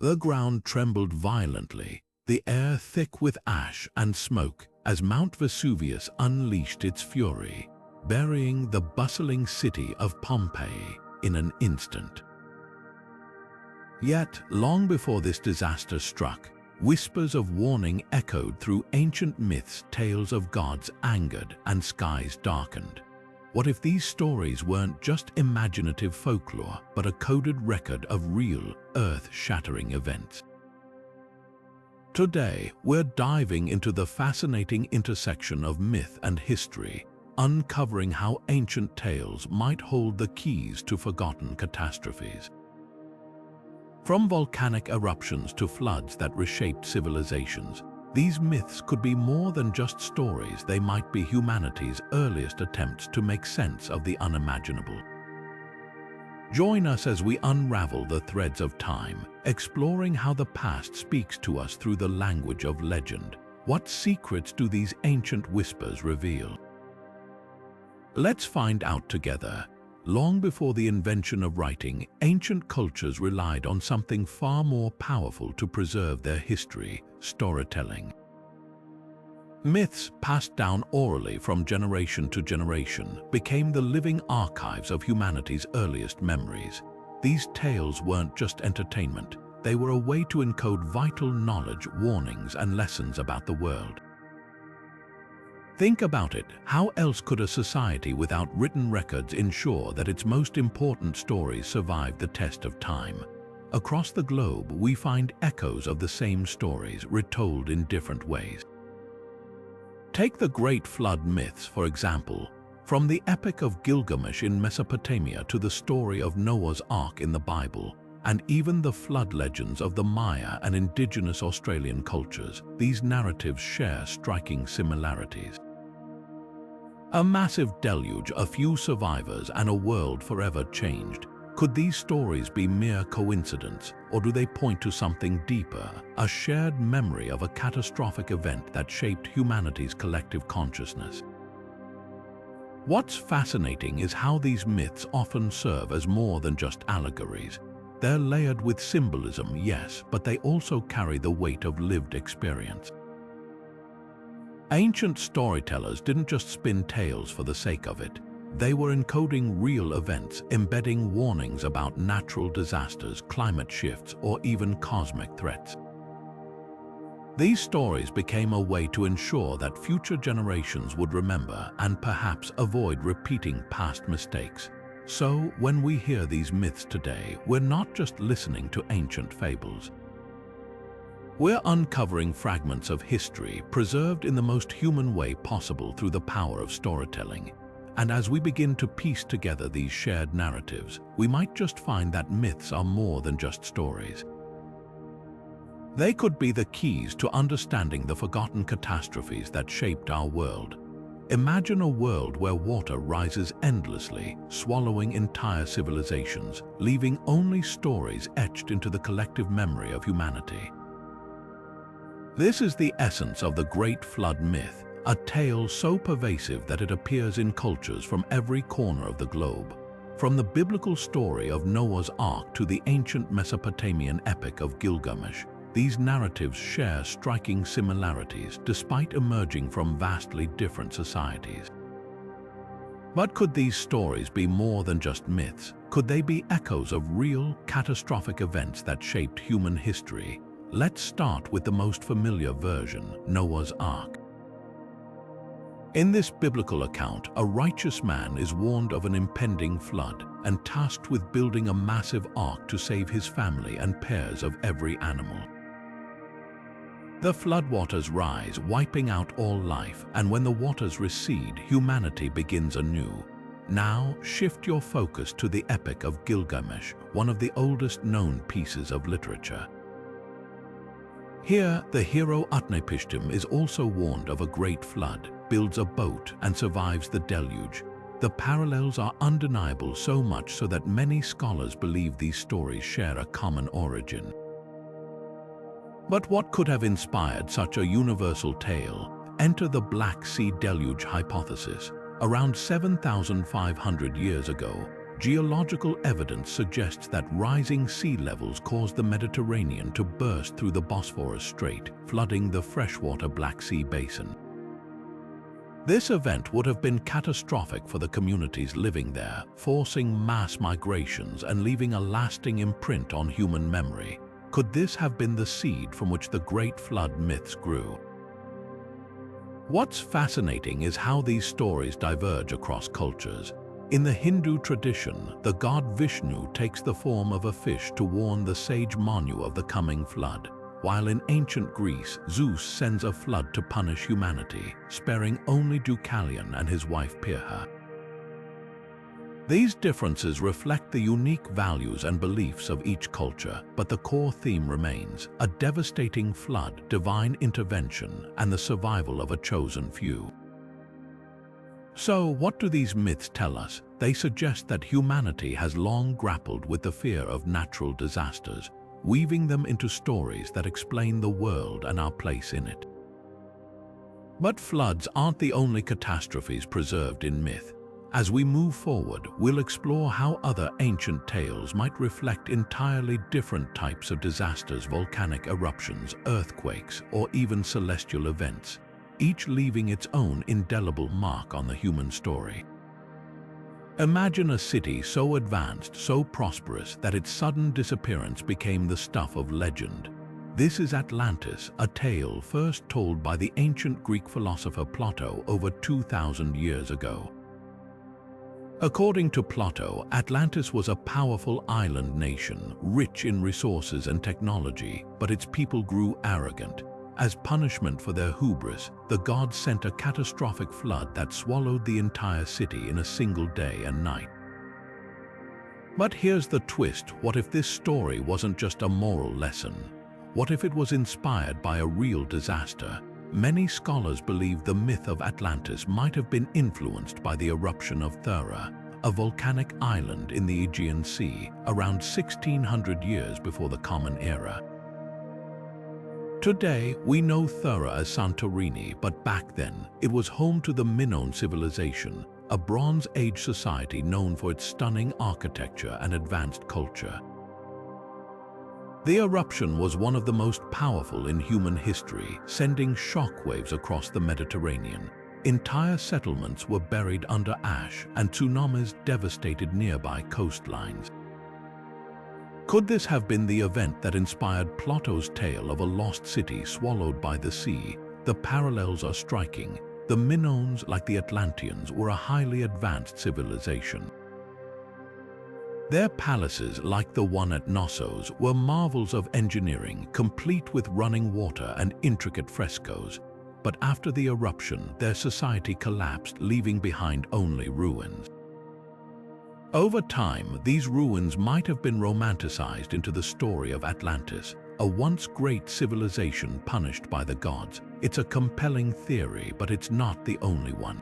The ground trembled violently, the air thick with ash and smoke, as Mount Vesuvius unleashed its fury, burying the bustling city of Pompeii in an instant. Yet, long before this disaster struck, whispers of warning echoed through ancient myths, tales of gods angered and skies darkened. What if these stories weren't just imaginative folklore, but a coded record of real, earth-shattering events? Today, we're diving into the fascinating intersection of myth and history, uncovering how ancient tales might hold the keys to forgotten catastrophes. From volcanic eruptions to floods that reshaped civilizations, these myths could be more than just stories. They might be humanity's earliest attempts to make sense of the unimaginable. Join us as we unravel the threads of time, exploring how the past speaks to us through the language of legend. What secrets do these ancient whispers reveal? Let's find out together. Long before the invention of writing, ancient cultures relied on something far more powerful to preserve their history: storytelling. Myths, passed down orally from generation to generation, became the living archives of humanity's earliest memories. These tales weren't just entertainment, they were a way to encode vital knowledge, warnings, and lessons about the world. Think about it. How else could a society without written records ensure that its most important stories survived the test of time? Across the globe, we find echoes of the same stories, retold in different ways. Take the Great Flood myths, for example. From the Epic of Gilgamesh in Mesopotamia to the story of Noah's Ark in the Bible, and even the flood legends of the Maya and indigenous Australian cultures, these narratives share striking similarities. A massive deluge, a few survivors, and a world forever changed. Could these stories be mere coincidence, or do they point to something deeper, a shared memory of a catastrophic event that shaped humanity's collective consciousness? What's fascinating is how these myths often serve as more than just allegories. They're layered with symbolism, yes, but they also carry the weight of lived experience. Ancient storytellers didn't just spin tales for the sake of it. They were encoding real events, embedding warnings about natural disasters, climate shifts, or even cosmic threats. These stories became a way to ensure that future generations would remember and perhaps avoid repeating past mistakes. So, when we hear these myths today, we're not just listening to ancient fables. We're uncovering fragments of history preserved in the most human way possible through the power of storytelling. And as we begin to piece together these shared narratives, we might just find that myths are more than just stories. They could be the keys to understanding the forgotten catastrophes that shaped our world. Imagine a world where water rises endlessly, swallowing entire civilizations, leaving only stories etched into the collective memory of humanity. This is the essence of the Great Flood myth, a tale so pervasive that it appears in cultures from every corner of the globe. From the biblical story of Noah's Ark to the ancient Mesopotamian epic of Gilgamesh, these narratives share striking similarities despite emerging from vastly different societies. But could these stories be more than just myths? Could they be echoes of real, catastrophic events that shaped human history? Let's start with the most familiar version, Noah's Ark. In this biblical account, a righteous man is warned of an impending flood and tasked with building a massive ark to save his family and pairs of every animal. The floodwaters rise, wiping out all life, and when the waters recede, humanity begins anew. Now, shift your focus to the Epic of Gilgamesh, one of the oldest known pieces of literature. Here, the hero Utnapishtim is also warned of a great flood, builds a boat, and survives the deluge. The parallels are undeniable, so much so that many scholars believe these stories share a common origin. But what could have inspired such a universal tale? Enter the Black Sea Deluge hypothesis. Around 7,500 years ago, Geological evidence suggests that rising sea levels caused the Mediterranean to burst through the Bosphorus Strait, flooding the freshwater Black Sea basin. This event would have been catastrophic for the communities living there, forcing mass migrations and leaving a lasting imprint on human memory. Could this have been the seed from which the Great Flood myths grew? What's fascinating is how these stories diverge across cultures. In the Hindu tradition, the god Vishnu takes the form of a fish to warn the sage Manu of the coming flood, while in ancient Greece, Zeus sends a flood to punish humanity, sparing only Deucalion and his wife Pyrrha. These differences reflect the unique values and beliefs of each culture, but the core theme remains: a devastating flood, divine intervention, and the survival of a chosen few. So, what do these myths tell us? They suggest that humanity has long grappled with the fear of natural disasters, weaving them into stories that explain the world and our place in it. But floods aren't the only catastrophes preserved in myth. As we move forward, we'll explore how other ancient tales might reflect entirely different types of disasters: volcanic eruptions, earthquakes, or even celestial events, each leaving its own indelible mark on the human story. Imagine a city so advanced, so prosperous, that its sudden disappearance became the stuff of legend. This is Atlantis, a tale first told by the ancient Greek philosopher Plato over 2,000 years ago. According to Plato, Atlantis was a powerful island nation, rich in resources and technology, but its people grew arrogant. As punishment for their hubris, the gods sent a catastrophic flood that swallowed the entire city in a single day and night. But here's the twist: what if this story wasn't just a moral lesson? What if it was inspired by a real disaster? Many scholars believe the myth of Atlantis might have been influenced by the eruption of Thera, a volcanic island in the Aegean Sea, around 1600 years before the Common Era. Today, we know Thera as Santorini, but back then, it was home to the Minoan civilization, a Bronze Age society known for its stunning architecture and advanced culture. The eruption was one of the most powerful in human history, sending shockwaves across the Mediterranean. Entire settlements were buried under ash, and tsunamis devastated nearby coastlines. Could this have been the event that inspired Plato's tale of a lost city swallowed by the sea? The parallels are striking. The Minoans, like the Atlanteans, were a highly advanced civilization. Their palaces, like the one at Knossos, were marvels of engineering, complete with running water and intricate frescoes. But after the eruption, their society collapsed, leaving behind only ruins. Over time, these ruins might have been romanticized into the story of Atlantis, a once great civilization punished by the gods. It's a compelling theory, but it's not the only one.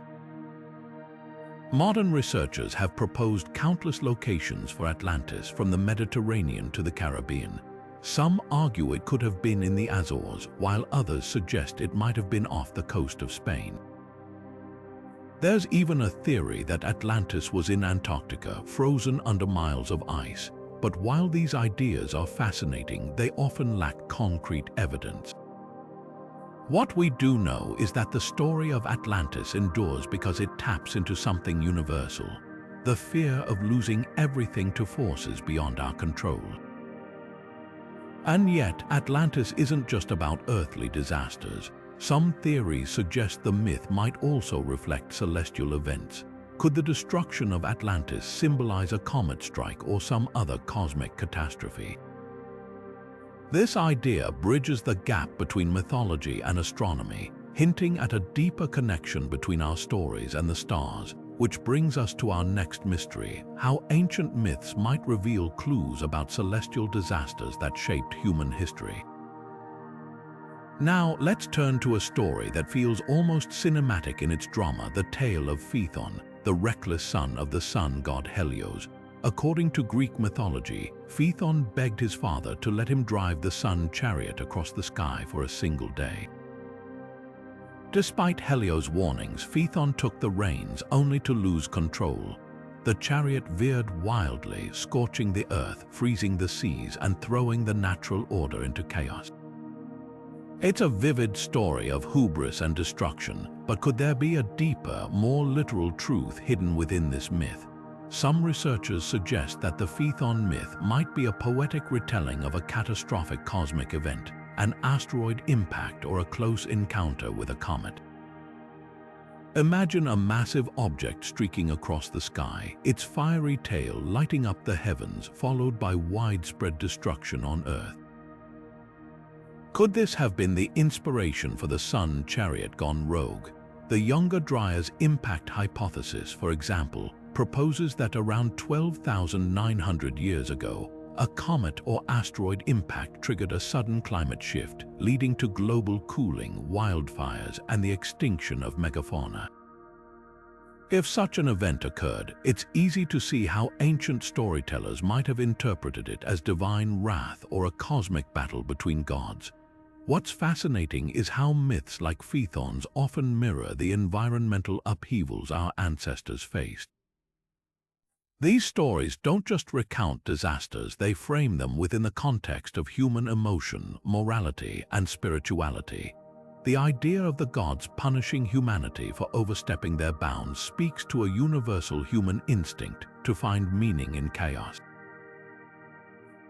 Modern researchers have proposed countless locations for Atlantis, from the Mediterranean to the Caribbean. Some argue it could have been in the Azores, while others suggest it might have been off the coast of Spain. There's even a theory that Atlantis was in Antarctica, frozen under miles of ice. But while these ideas are fascinating, they often lack concrete evidence. What we do know is that the story of Atlantis endures because it taps into something universal: the fear of losing everything to forces beyond our control. And yet, Atlantis isn't just about earthly disasters. Some theories suggest the myth might also reflect celestial events. Could the destruction of Atlantis symbolize a comet strike or some other cosmic catastrophe? This idea bridges the gap between mythology and astronomy, hinting at a deeper connection between our stories and the stars, which brings us to our next mystery: how ancient myths might reveal clues about celestial disasters that shaped human history. Now, let's turn to a story that feels almost cinematic in its drama: the tale of Phaethon, the reckless son of the sun god Helios. According to Greek mythology, Phaethon begged his father to let him drive the sun chariot across the sky for a single day. Despite Helios' warnings, Phaethon took the reins, only to lose control. The chariot veered wildly, scorching the earth, freezing the seas, and throwing the natural order into chaos. It's a vivid story of hubris and destruction, but could there be a deeper, more literal truth hidden within this myth? Some researchers suggest that the Phaethon myth might be a poetic retelling of a catastrophic cosmic event, an asteroid impact or a close encounter with a comet. Imagine a massive object streaking across the sky, its fiery tail lighting up the heavens, followed by widespread destruction on Earth. Could this have been the inspiration for the sun chariot gone rogue? The Younger Dryas impact hypothesis, for example, proposes that around 12,900 years ago, a comet or asteroid impact triggered a sudden climate shift, leading to global cooling, wildfires, and the extinction of megafauna. If such an event occurred, it's easy to see how ancient storytellers might have interpreted it as divine wrath or a cosmic battle between gods. What's fascinating is how myths like Phaethon's often mirror the environmental upheavals our ancestors faced. These stories don't just recount disasters, they frame them within the context of human emotion, morality, and spirituality. The idea of the gods punishing humanity for overstepping their bounds speaks to a universal human instinct to find meaning in chaos.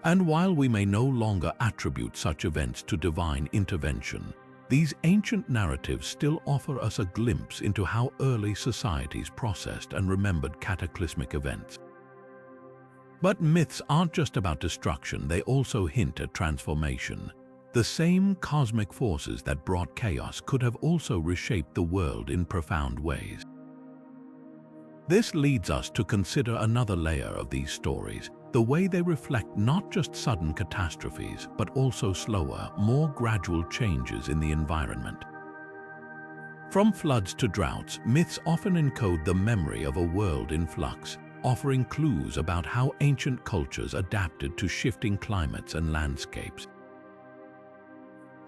And while we may no longer attribute such events to divine intervention, these ancient narratives still offer us a glimpse into how early societies processed and remembered cataclysmic events. But myths aren't just about destruction, they also hint at transformation. The same cosmic forces that brought chaos could have also reshaped the world in profound ways. This leads us to consider another layer of these stories, the way they reflect not just sudden catastrophes, but also slower, more gradual changes in the environment. From floods to droughts, myths often encode the memory of a world in flux, offering clues about how ancient cultures adapted to shifting climates and landscapes.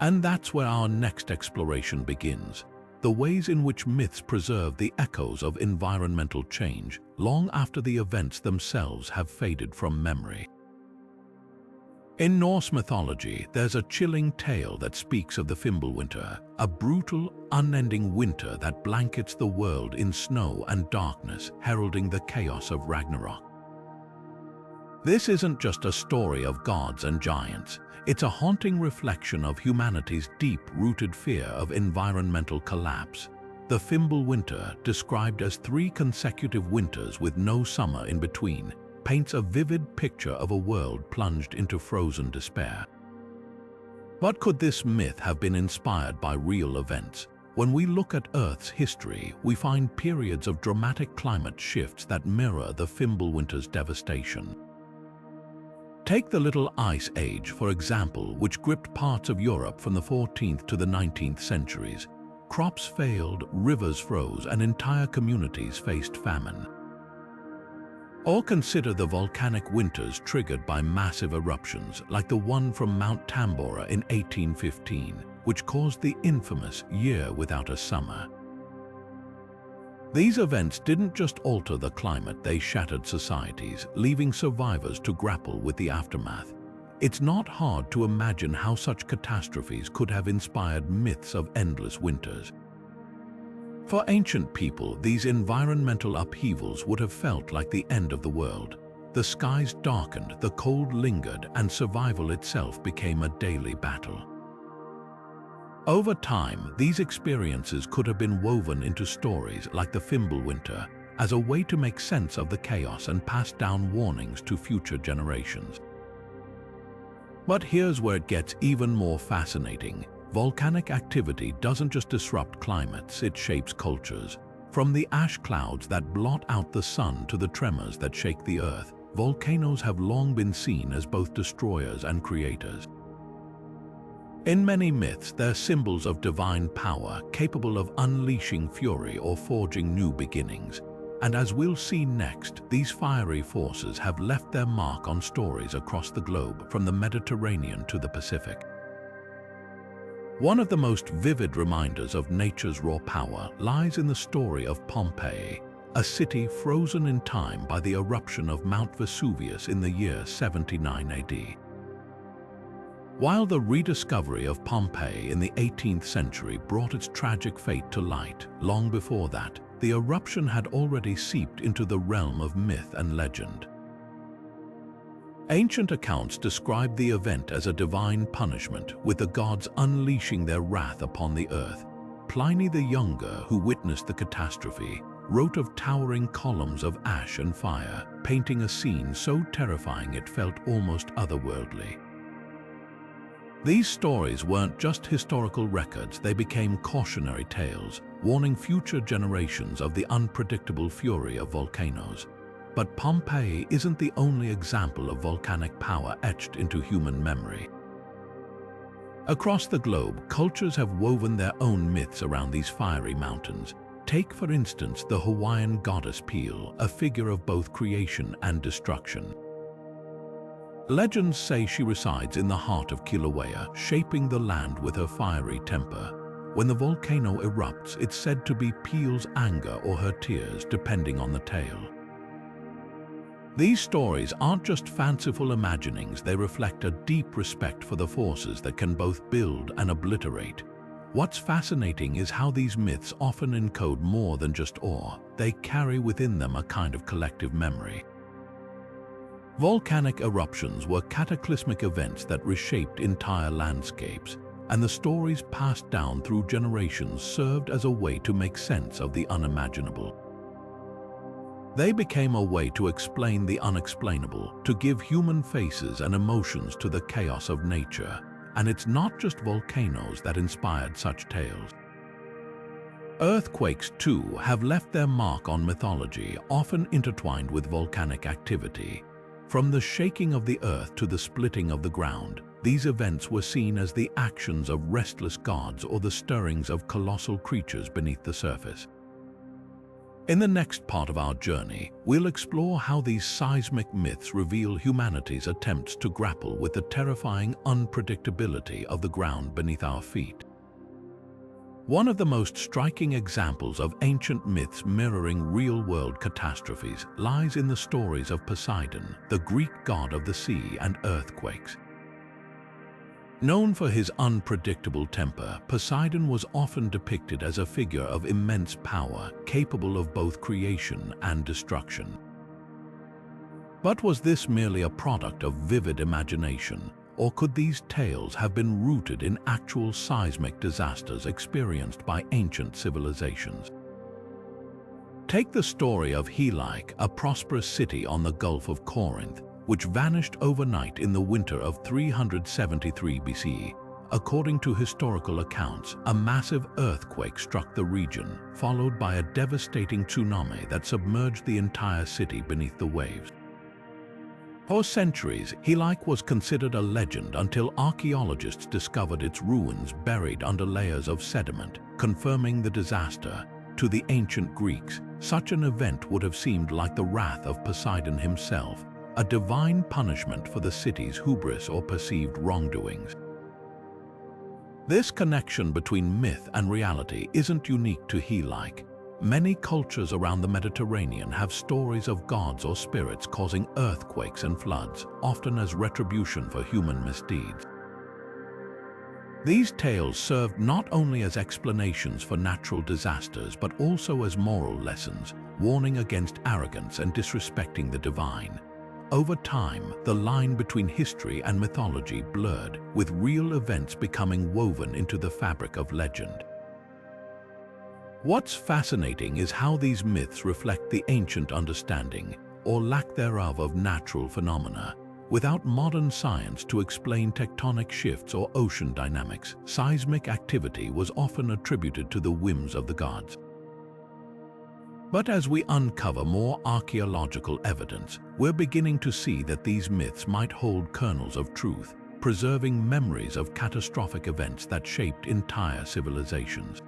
And that's where our next exploration begins, the ways in which myths preserve the echoes of environmental change long after the events themselves have faded from memory. In Norse mythology, there's a chilling tale that speaks of the Fimbulwinter, a brutal, unending winter that blankets the world in snow and darkness, heralding the chaos of Ragnarok. This isn't just a story of gods and giants, it's a haunting reflection of humanity's deep-rooted fear of environmental collapse. The Fimbulwinter, described as 3 consecutive winters with no summer in between, paints a vivid picture of a world plunged into frozen despair. But could this myth have been inspired by real events? When we look at Earth's history, we find periods of dramatic climate shifts that mirror the Fimbulwinter's devastation. Take the Little Ice Age, for example, which gripped parts of Europe from the 14th to the 19th centuries. Crops failed, rivers froze, and entire communities faced famine. Or consider the volcanic winters triggered by massive eruptions, like the one from Mount Tambora in 1815, which caused the infamous Year Without a Summer. These events didn't just alter the climate, they shattered societies, leaving survivors to grapple with the aftermath. It's not hard to imagine how such catastrophes could have inspired myths of endless winters. For ancient people, these environmental upheavals would have felt like the end of the world. The skies darkened, the cold lingered, and survival itself became a daily battle. Over time, these experiences could have been woven into stories like the Fimbulwinter as a way to make sense of the chaos and pass down warnings to future generations. But here's where it gets even more fascinating. Volcanic activity doesn't just disrupt climates, it shapes cultures. From the ash clouds that blot out the sun to the tremors that shake the earth, volcanoes have long been seen as both destroyers and creators. In many myths, they're symbols of divine power, capable of unleashing fury or forging new beginnings. And as we'll see next, these fiery forces have left their mark on stories across the globe, from the Mediterranean to the Pacific. One of the most vivid reminders of nature's raw power lies in the story of Pompeii, a city frozen in time by the eruption of Mount Vesuvius in the year 79 AD. While the rediscovery of Pompeii in the 18th century brought its tragic fate to light, long before that, the eruption had already seeped into the realm of myth and legend. Ancient accounts describe the event as a divine punishment, with the gods unleashing their wrath upon the earth. Pliny the Younger, who witnessed the catastrophe, wrote of towering columns of ash and fire, painting a scene so terrifying it felt almost otherworldly. These stories weren't just historical records, they became cautionary tales, warning future generations of the unpredictable fury of volcanoes. But Pompeii isn't the only example of volcanic power etched into human memory. Across the globe, cultures have woven their own myths around these fiery mountains. Take, for instance, the Hawaiian goddess Pele, a figure of both creation and destruction. Legends say she resides in the heart of Kilauea, shaping the land with her fiery temper. When the volcano erupts, it's said to be Pele's anger or her tears, depending on the tale. These stories aren't just fanciful imaginings, they reflect a deep respect for the forces that can both build and obliterate. What's fascinating is how these myths often encode more than just awe. They carry within them a kind of collective memory. Volcanic eruptions were cataclysmic events that reshaped entire landscapes, and the stories passed down through generations served as a way to make sense of the unimaginable. They became a way to explain the unexplainable, to give human faces and emotions to the chaos of nature. And it's not just volcanoes that inspired such tales. Earthquakes, too, have left their mark on mythology, often intertwined with volcanic activity. From the shaking of the earth to the splitting of the ground, these events were seen as the actions of restless gods or the stirrings of colossal creatures beneath the surface. In the next part of our journey, we'll explore how these seismic myths reveal humanity's attempts to grapple with the terrifying unpredictability of the ground beneath our feet. One of the most striking examples of ancient myths mirroring real-world catastrophes lies in the stories of Poseidon, the Greek god of the sea and earthquakes. Known for his unpredictable temper, Poseidon was often depicted as a figure of immense power, capable of both creation and destruction. But was this merely a product of vivid imagination, or could these tales have been rooted in actual seismic disasters experienced by ancient civilizations? Take the story of Helik, a prosperous city on the Gulf of Corinth, which vanished overnight in the winter of 373 BCE. According to historical accounts, a massive earthquake struck the region, followed by a devastating tsunami that submerged the entire city beneath the waves. For centuries, Helik was considered a legend until archaeologists discovered its ruins buried under layers of sediment, confirming the disaster. To the ancient Greeks, such an event would have seemed like the wrath of Poseidon himself, a divine punishment for the city's hubris or perceived wrongdoings. This connection between myth and reality isn't unique to Helik. Many cultures around the Mediterranean have stories of gods or spirits causing earthquakes and floods, often as retribution for human misdeeds. These tales served not only as explanations for natural disasters but also as moral lessons, warning against arrogance and disrespecting the divine. Over time, the line between history and mythology blurred, with real events becoming woven into the fabric of legend. What's fascinating is how these myths reflect the ancient understanding, or lack thereof, of natural phenomena. Without modern science to explain tectonic shifts or ocean dynamics, seismic activity was often attributed to the whims of the gods. But as we uncover more archaeological evidence, we're beginning to see that these myths might hold kernels of truth, preserving memories of catastrophic events that shaped entire civilizations.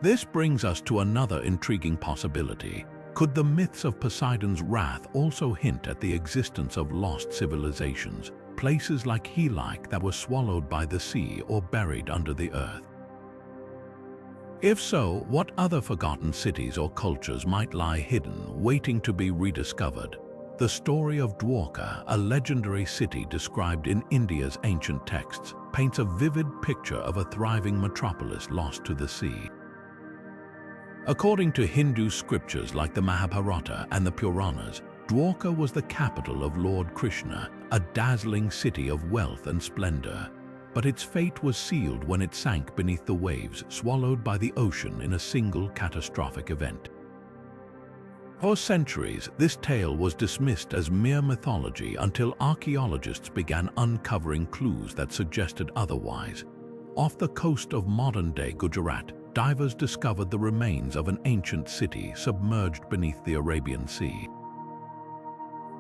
This brings us to another intriguing possibility. Could the myths of Poseidon's wrath also hint at the existence of lost civilizations, places like Helik that were swallowed by the sea or buried under the earth? If so, what other forgotten cities or cultures might lie hidden, waiting to be rediscovered? The story of Dwarka, a legendary city described in India's ancient texts, paints a vivid picture of a thriving metropolis lost to the sea. According to Hindu scriptures like the Mahabharata and the Puranas, Dwarka was the capital of Lord Krishna, a dazzling city of wealth and splendor. But its fate was sealed when it sank beneath the waves, swallowed by the ocean in a single catastrophic event. For centuries, this tale was dismissed as mere mythology until archaeologists began uncovering clues that suggested otherwise. Off the coast of modern-day Gujarat, divers discovered the remains of an ancient city submerged beneath the Arabian Sea.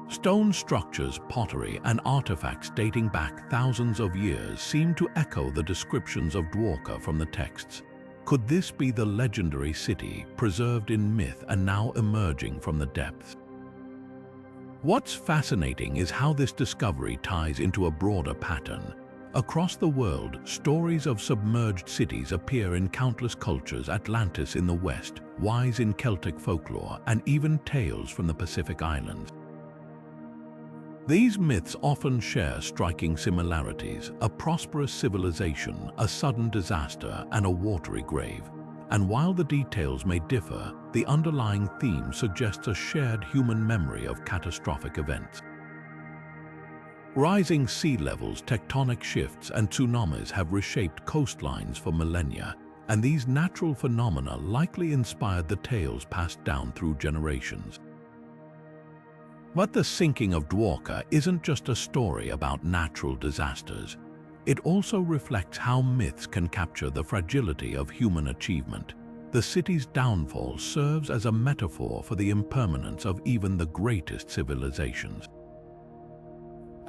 Stone structures, pottery, and artifacts dating back thousands of years seem to echo the descriptions of Dwarka from the texts. Could this be the legendary city, preserved in myth and now emerging from the depths? What's fascinating is how this discovery ties into a broader pattern. Across the world, stories of submerged cities appear in countless cultures: Atlantis in the West, Wise in Celtic folklore, and even tales from the Pacific Islands. These myths often share striking similarities: a prosperous civilization, a sudden disaster, and a watery grave. And while the details may differ, the underlying theme suggests a shared human memory of catastrophic events. Rising sea levels, tectonic shifts, and tsunamis have reshaped coastlines for millennia, and these natural phenomena likely inspired the tales passed down through generations. But the sinking of Dwarka isn't just a story about natural disasters. It also reflects how myths can capture the fragility of human achievement. The city's downfall serves as a metaphor for the impermanence of even the greatest civilizations.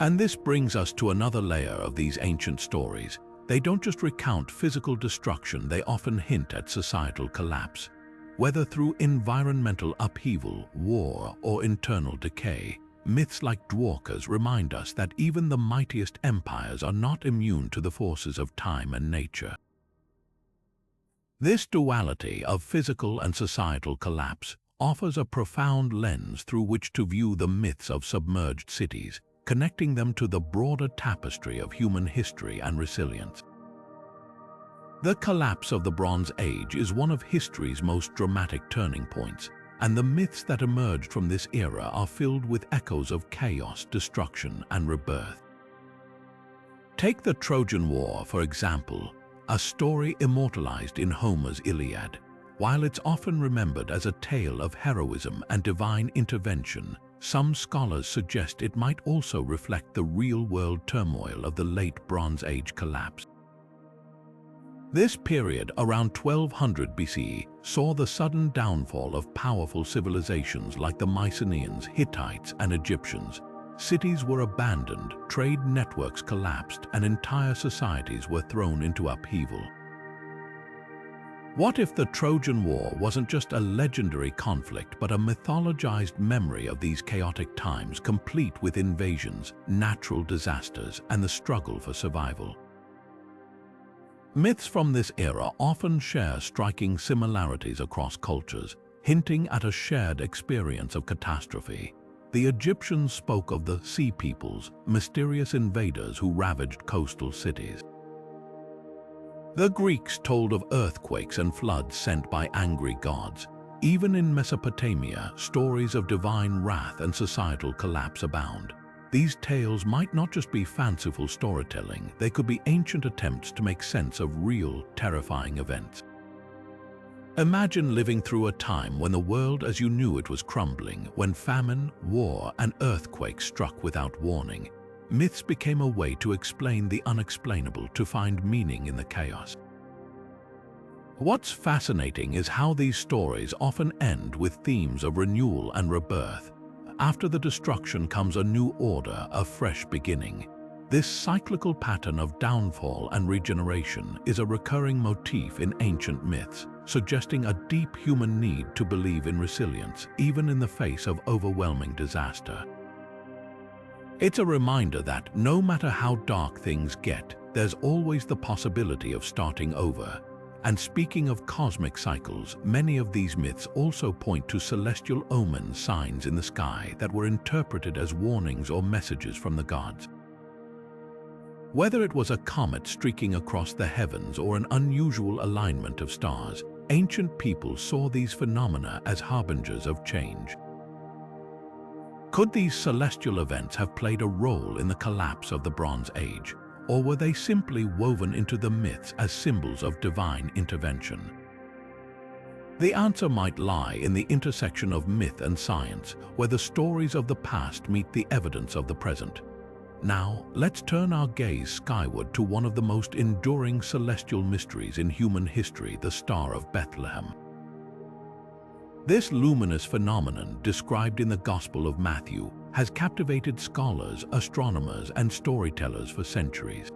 And this brings us to another layer of these ancient stories. They don't just recount physical destruction, they often hint at societal collapse. Whether through environmental upheaval, war, or internal decay, myths like Dwarka's remind us that even the mightiest empires are not immune to the forces of time and nature. This duality of physical and societal collapse offers a profound lens through which to view the myths of submerged cities, connecting them to the broader tapestry of human history and resilience. The collapse of the Bronze Age is one of history's most dramatic turning points, and the myths that emerged from this era are filled with echoes of chaos, destruction, and rebirth. Take the Trojan War, for example, a story immortalized in Homer's Iliad. While it's often remembered as a tale of heroism and divine intervention, some scholars suggest it might also reflect the real-world turmoil of the late Bronze Age collapse. This period, around 1200 BCE, saw the sudden downfall of powerful civilizations like the Mycenaeans, Hittites, and Egyptians. Cities were abandoned, trade networks collapsed, and entire societies were thrown into upheaval. What if the Trojan War wasn't just a legendary conflict, but a mythologized memory of these chaotic times, complete with invasions, natural disasters, and the struggle for survival? Myths from this era often share striking similarities across cultures, hinting at a shared experience of catastrophe. The Egyptians spoke of the Sea Peoples, mysterious invaders who ravaged coastal cities. The Greeks told of earthquakes and floods sent by angry gods. Even in Mesopotamia, stories of divine wrath and societal collapse abound. These tales might not just be fanciful storytelling, they could be ancient attempts to make sense of real, terrifying events. Imagine living through a time when the world as you knew it was crumbling, when famine, war, and earthquakes struck without warning. Myths became a way to explain the unexplainable, to find meaning in the chaos. What's fascinating is how these stories often end with themes of renewal and rebirth. After the destruction comes a new order, a fresh beginning. This cyclical pattern of downfall and regeneration is a recurring motif in ancient myths, suggesting a deep human need to believe in resilience, even in the face of overwhelming disaster. It's a reminder that no matter how dark things get, there's always the possibility of starting over. And speaking of cosmic cycles, many of these myths also point to celestial omen signs in the sky that were interpreted as warnings or messages from the gods. Whether it was a comet streaking across the heavens or an unusual alignment of stars, ancient people saw these phenomena as harbingers of change. Could these celestial events have played a role in the collapse of the Bronze Age, or were they simply woven into the myths as symbols of divine intervention? The answer might lie in the intersection of myth and science, where the stories of the past meet the evidence of the present. Now, let's turn our gaze skyward to one of the most enduring celestial mysteries in human history, the Star of Bethlehem. This luminous phenomenon, described in the Gospel of Matthew, has captivated scholars, astronomers, and storytellers for centuries.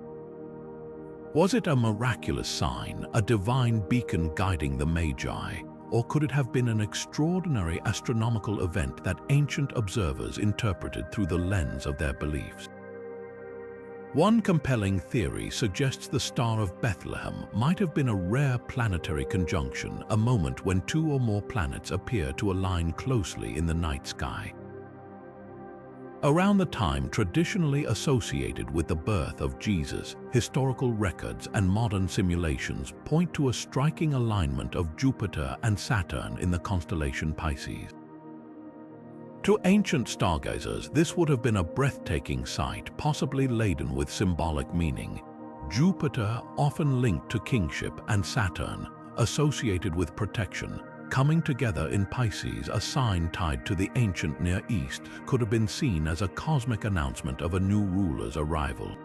Was it a miraculous sign, a divine beacon guiding the Magi, or could it have been an extraordinary astronomical event that ancient observers interpreted through the lens of their beliefs? One compelling theory suggests the Star of Bethlehem might have been a rare planetary conjunction, a moment when two or more planets appear to align closely in the night sky. Around the time traditionally associated with the birth of Jesus, historical records and modern simulations point to a striking alignment of Jupiter and Saturn in the constellation Pisces. To ancient stargazers, this would have been a breathtaking sight, possibly laden with symbolic meaning. Jupiter, often linked to kingship, and Saturn, associated with protection, coming together in Pisces, a sign tied to the ancient Near East, could have been seen as a cosmic announcement of a new ruler's arrival.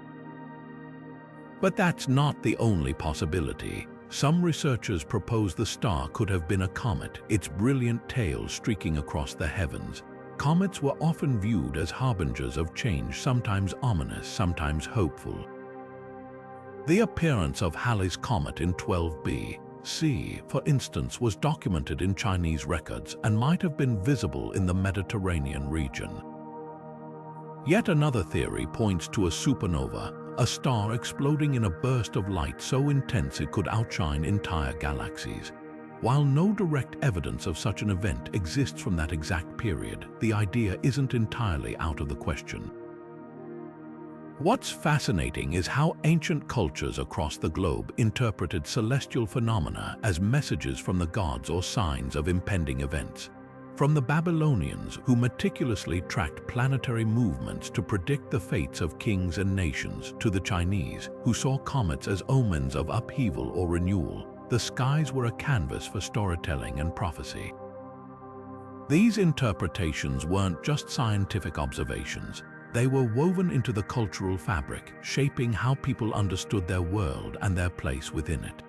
But that's not the only possibility. Some researchers propose the star could have been a comet, its brilliant tail streaking across the heavens. Comets were often viewed as harbingers of change, sometimes ominous, sometimes hopeful. The appearance of Halley's Comet in 12 B.C., for instance, was documented in Chinese records and might have been visible in the Mediterranean region. Yet another theory points to a supernova, a star exploding in a burst of light so intense it could outshine entire galaxies. While no direct evidence of such an event exists from that exact period, the idea isn't entirely out of the question. What's fascinating is how ancient cultures across the globe interpreted celestial phenomena as messages from the gods or signs of impending events. From the Babylonians, who meticulously tracked planetary movements to predict the fates of kings and nations, to the Chinese, who saw comets as omens of upheaval or renewal, the skies were a canvas for storytelling and prophecy. These interpretations weren't just scientific observations. They were woven into the cultural fabric, shaping how people understood their world and their place within it.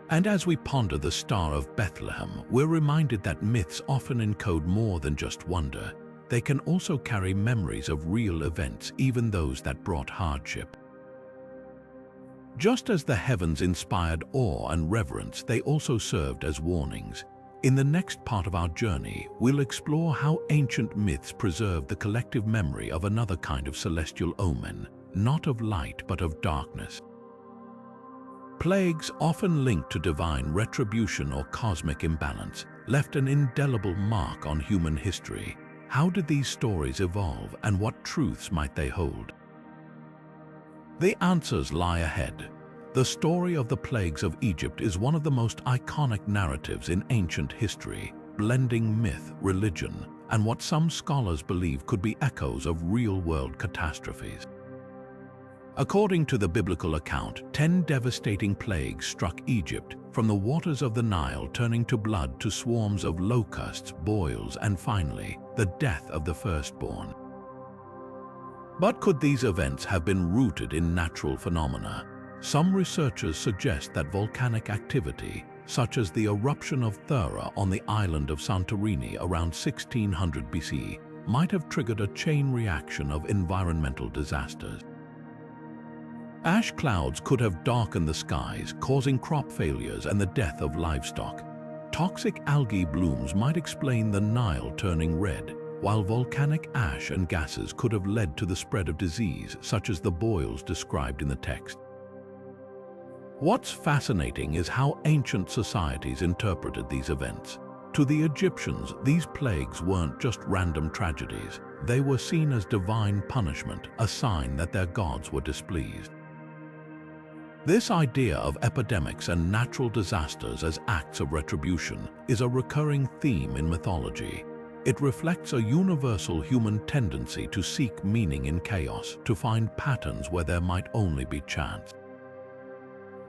And as we ponder the Star of Bethlehem, we're reminded that myths often encode more than just wonder. They can also carry memories of real events, even those that brought hardship. Just as the heavens inspired awe and reverence, they also served as warnings. In the next part of our journey, we'll explore how ancient myths preserved the collective memory of another kind of celestial omen, not of light but of darkness. Plagues, often linked to divine retribution or cosmic imbalance, left an indelible mark on human history. How did these stories evolve, and what truths might they hold? The answers lie ahead. The story of the plagues of Egypt is one of the most iconic narratives in ancient history, blending myth, religion, and what some scholars believe could be echoes of real-world catastrophes. According to the biblical account, 10 devastating plagues struck Egypt, from the waters of the Nile turning to blood to swarms of locusts, boils, and finally, the death of the firstborn. But could these events have been rooted in natural phenomena? Some researchers suggest that volcanic activity, such as the eruption of Thera on the island of Santorini around 1600 BC, might have triggered a chain reaction of environmental disasters. Ash clouds could have darkened the skies, causing crop failures and the death of livestock. Toxic algae blooms might explain the Nile turning red, while volcanic ash and gases could have led to the spread of disease, such as the boils described in the text. What's fascinating is how ancient societies interpreted these events. To the Egyptians, these plagues weren't just random tragedies. They were seen as divine punishment, a sign that their gods were displeased. This idea of epidemics and natural disasters as acts of retribution is a recurring theme in mythology. It reflects a universal human tendency to seek meaning in chaos, to find patterns where there might only be chance.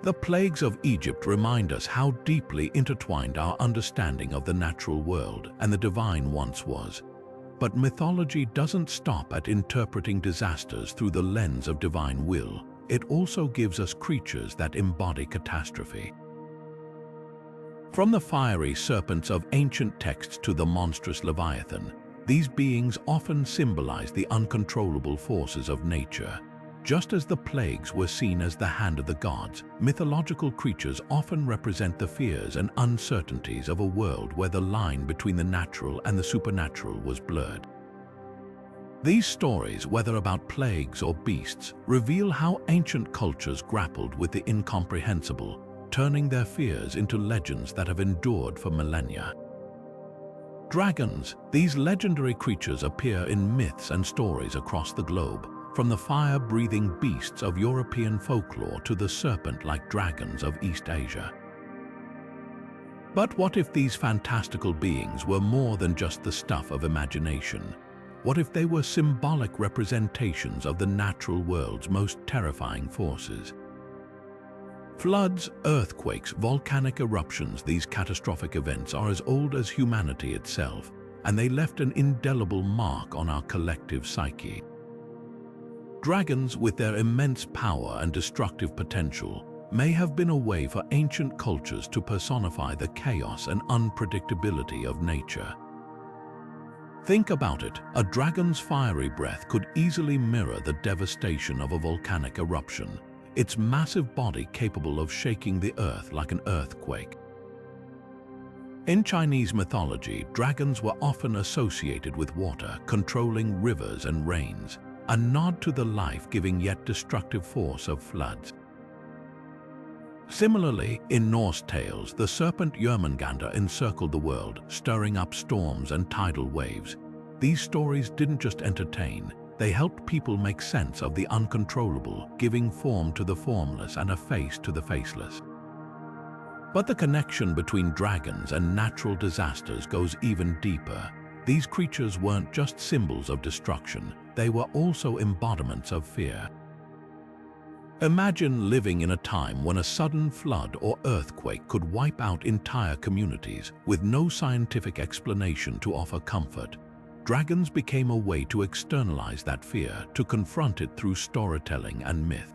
The plagues of Egypt remind us how deeply intertwined our understanding of the natural world and the divine once was. But mythology doesn't stop at interpreting disasters through the lens of divine will. It also gives us creatures that embody catastrophe. From the fiery serpents of ancient texts to the monstrous Leviathan, these beings often symbolize the uncontrollable forces of nature. Just as the plagues were seen as the hand of the gods, mythological creatures often represent the fears and uncertainties of a world where the line between the natural and the supernatural was blurred. These stories, whether about plagues or beasts, reveal how ancient cultures grappled with the incomprehensible, turning their fears into legends that have endured for millennia. Dragons, these legendary creatures appear in myths and stories across the globe, from the fire-breathing beasts of European folklore to the serpent-like dragons of East Asia. But what if these fantastical beings were more than just the stuff of imagination? What if they were symbolic representations of the natural world's most terrifying forces? Floods, earthquakes, volcanic eruptions, these catastrophic events are as old as humanity itself, and they left an indelible mark on our collective psyche. Dragons, with their immense power and destructive potential, may have been a way for ancient cultures to personify the chaos and unpredictability of nature. Think about it, a dragon's fiery breath could easily mirror the devastation of a volcanic eruption, its massive body capable of shaking the earth like an earthquake. In Chinese mythology, dragons were often associated with water, controlling rivers and rains, a nod to the life-giving yet destructive force of floods. Similarly, in Norse tales, the serpent Jörmungandr encircled the world, stirring up storms and tidal waves. These stories didn't just entertain, they helped people make sense of the uncontrollable, giving form to the formless and a face to the faceless. But the connection between dragons and natural disasters goes even deeper. These creatures weren't just symbols of destruction, they were also embodiments of fear. Imagine living in a time when a sudden flood or earthquake could wipe out entire communities with no scientific explanation to offer comfort. Dragons became a way to externalize that fear, to confront it through storytelling and myth.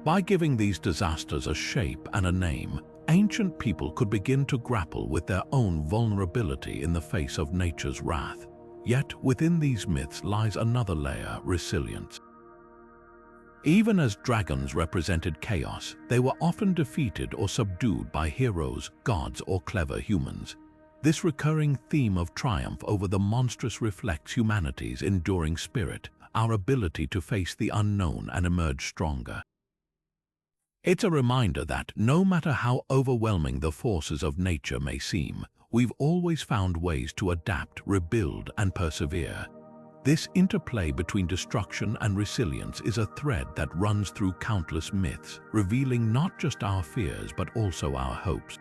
By giving these disasters a shape and a name, ancient people could begin to grapple with their own vulnerability in the face of nature's wrath. Yet within these myths lies another layer: resilience. Even as dragons represented chaos, they were often defeated or subdued by heroes, gods, or clever humans. This recurring theme of triumph over the monstrous reflects humanity's enduring spirit, our ability to face the unknown and emerge stronger. It's a reminder that, no matter how overwhelming the forces of nature may seem, we've always found ways to adapt, rebuild, and persevere. This interplay between destruction and resilience is a thread that runs through countless myths, revealing not just our fears but also our hopes.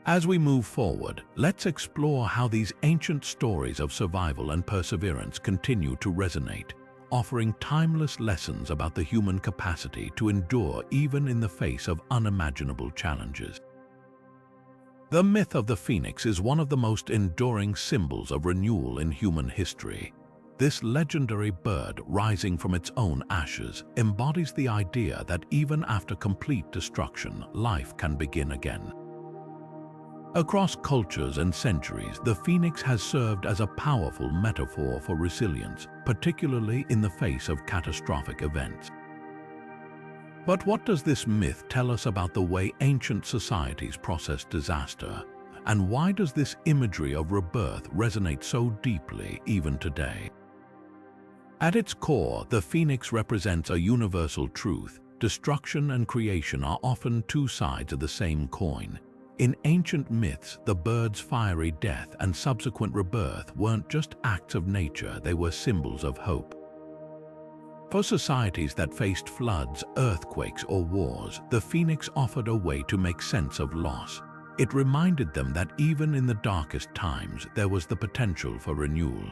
As we move forward, let's explore how these ancient stories of survival and perseverance continue to resonate, offering timeless lessons about the human capacity to endure even in the face of unimaginable challenges. The myth of the phoenix is one of the most enduring symbols of renewal in human history. This legendary bird, rising from its own ashes, embodies the idea that even after complete destruction, life can begin again. Across cultures and centuries, the phoenix has served as a powerful metaphor for resilience, particularly in the face of catastrophic events. But what does this myth tell us about the way ancient societies processed disaster? And why does this imagery of rebirth resonate so deeply even today? At its core, the phoenix represents a universal truth. destruction and creation are often two sides of the same coin. In ancient myths, the bird's fiery death and subsequent rebirth weren't just acts of nature, they were symbols of hope. For societies that faced floods, earthquakes, or wars, the phoenix offered a way to make sense of loss. It reminded them that even in the darkest times, there was the potential for renewal.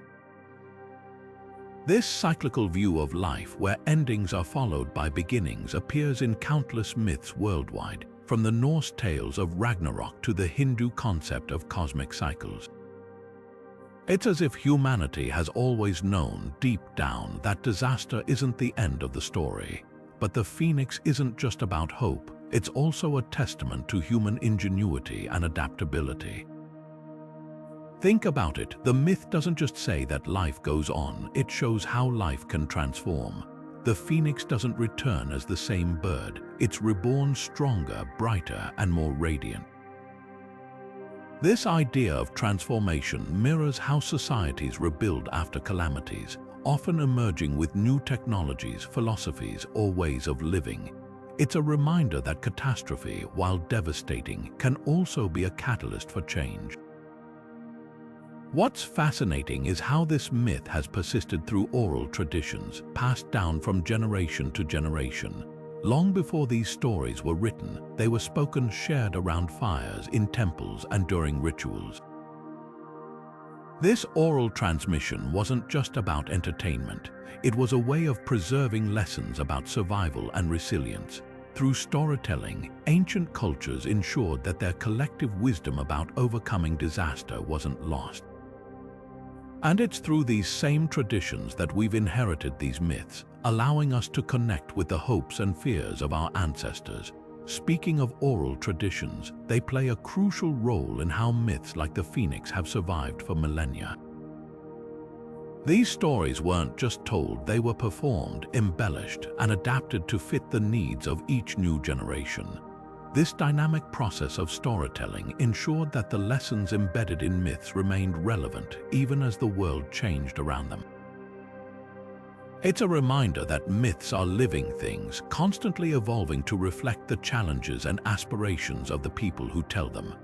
This cyclical view of life, where endings are followed by beginnings, appears in countless myths worldwide, from the Norse tales of Ragnarok to the Hindu concept of cosmic cycles. It's as if humanity has always known deep down that disaster isn't the end of the story. But the phoenix isn't just about hope, it's also a testament to human ingenuity and adaptability. Think about it, the myth doesn't just say that life goes on, it shows how life can transform. The phoenix doesn't return as the same bird, it's reborn stronger, brighter, and more radiant. This idea of transformation mirrors how societies rebuild after calamities, often emerging with new technologies, philosophies, or ways of living. It's a reminder that catastrophe, while devastating, can also be a catalyst for change. What's fascinating is how this myth has persisted through oral traditions, passed down from generation to generation. Long before these stories were written, they were spoken, shared around fires, in temples, and during rituals. This oral transmission wasn't just about entertainment, it was a way of preserving lessons about survival and resilience. Through storytelling, ancient cultures ensured that their collective wisdom about overcoming disaster wasn't lost. And it's through these same traditions that we've inherited these myths, allowing us to connect with the hopes and fears of our ancestors. Speaking of oral traditions, they play a crucial role in how myths like the phoenix have survived for millennia. These stories weren't just told, they were performed, embellished, and adapted to fit the needs of each new generation. This dynamic process of storytelling ensured that the lessons embedded in myths remained relevant even as the world changed around them. It's a reminder that myths are living things, constantly evolving to reflect the challenges and aspirations of the people who tell them.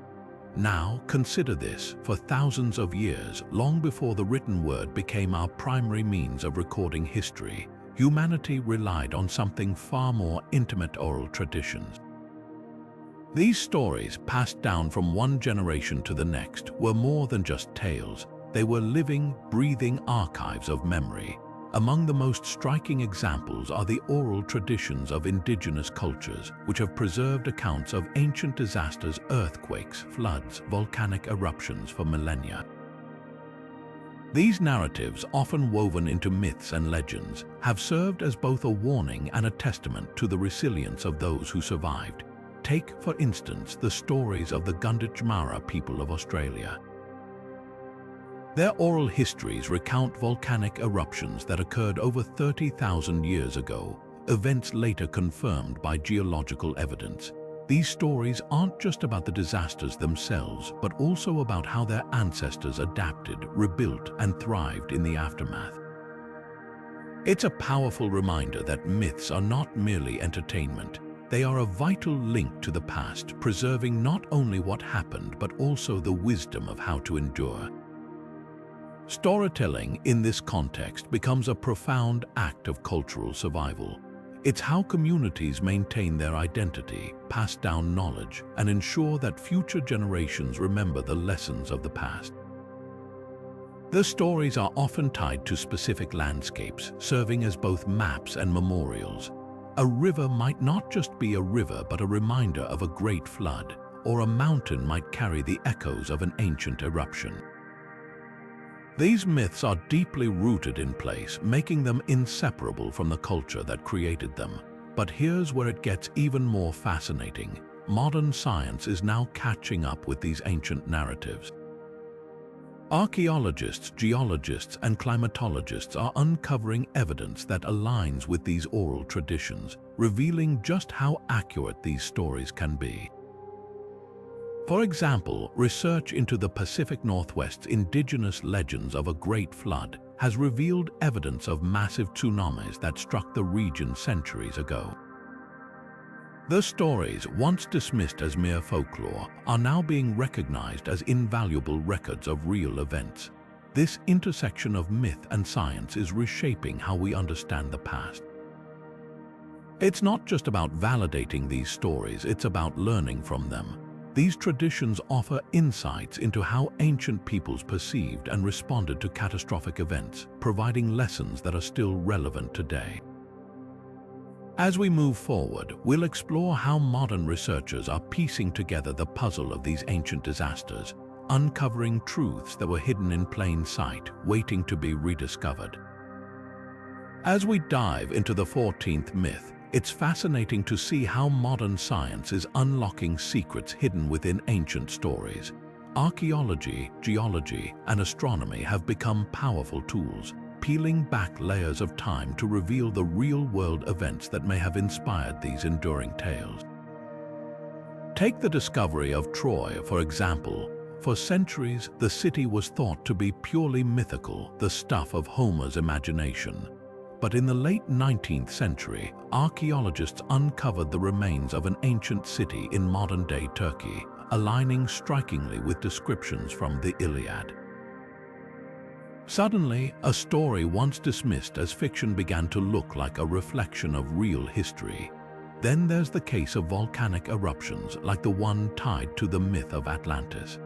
Now, consider this, for thousands of years, long before the written word became our primary means of recording history, humanity relied on something far more intimate: oral traditions. These stories, passed down from one generation to the next, were more than just tales. They were living, breathing archives of memory. Among the most striking examples are the oral traditions of indigenous cultures, which have preserved accounts of ancient disasters, earthquakes, floods, volcanic eruptions for millennia. These narratives, often woven into myths and legends, have served as both a warning and a testament to the resilience of those who survived. Take, for instance, the stories of the Gunditjmara people of Australia. Their oral histories recount volcanic eruptions that occurred over 30,000 years ago, events later confirmed by geological evidence. These stories aren't just about the disasters themselves, but also about how their ancestors adapted, rebuilt, and thrived in the aftermath. It's a powerful reminder that myths are not merely entertainment. They are a vital link to the past, preserving not only what happened, but also the wisdom of how to endure. Storytelling in this context becomes a profound act of cultural survival. It's how communities maintain their identity, pass down knowledge, and ensure that future generations remember the lessons of the past. The stories are often tied to specific landscapes, serving as both maps and memorials. A river might not just be a river, but a reminder of a great flood, or a mountain might carry the echoes of an ancient eruption. These myths are deeply rooted in place, making them inseparable from the culture that created them. But here's where it gets even more fascinating. Modern science is now catching up with these ancient narratives. Archaeologists, geologists, and climatologists are uncovering evidence that aligns with these oral traditions, revealing just how accurate these stories can be. For example, research into the Pacific Northwest's indigenous legends of a great flood has revealed evidence of massive tsunamis that struck the region centuries ago. The stories, once dismissed as mere folklore, are now being recognized as invaluable records of real events. This intersection of myth and science is reshaping how we understand the past. It's not just about validating these stories, it's about learning from them. These traditions offer insights into how ancient peoples perceived and responded to catastrophic events, providing lessons that are still relevant today. As we move forward, we'll explore how modern researchers are piecing together the puzzle of these ancient disasters, uncovering truths that were hidden in plain sight, waiting to be rediscovered. As we dive into the 14th myth, it's fascinating to see how modern science is unlocking secrets hidden within ancient stories. Archaeology, geology, and astronomy have become powerful tools, peeling back layers of time to reveal the real-world events that may have inspired these enduring tales. Take the discovery of Troy, for example. For centuries, the city was thought to be purely mythical, the stuff of Homer's imagination. But in the late 19th century, archaeologists uncovered the remains of an ancient city in modern-day Turkey, aligning strikingly with descriptions from the Iliad. Suddenly, a story once dismissed as fiction began to look like a reflection of real history. Then there's the case of volcanic eruptions, like the one tied to the myth of Atlantis.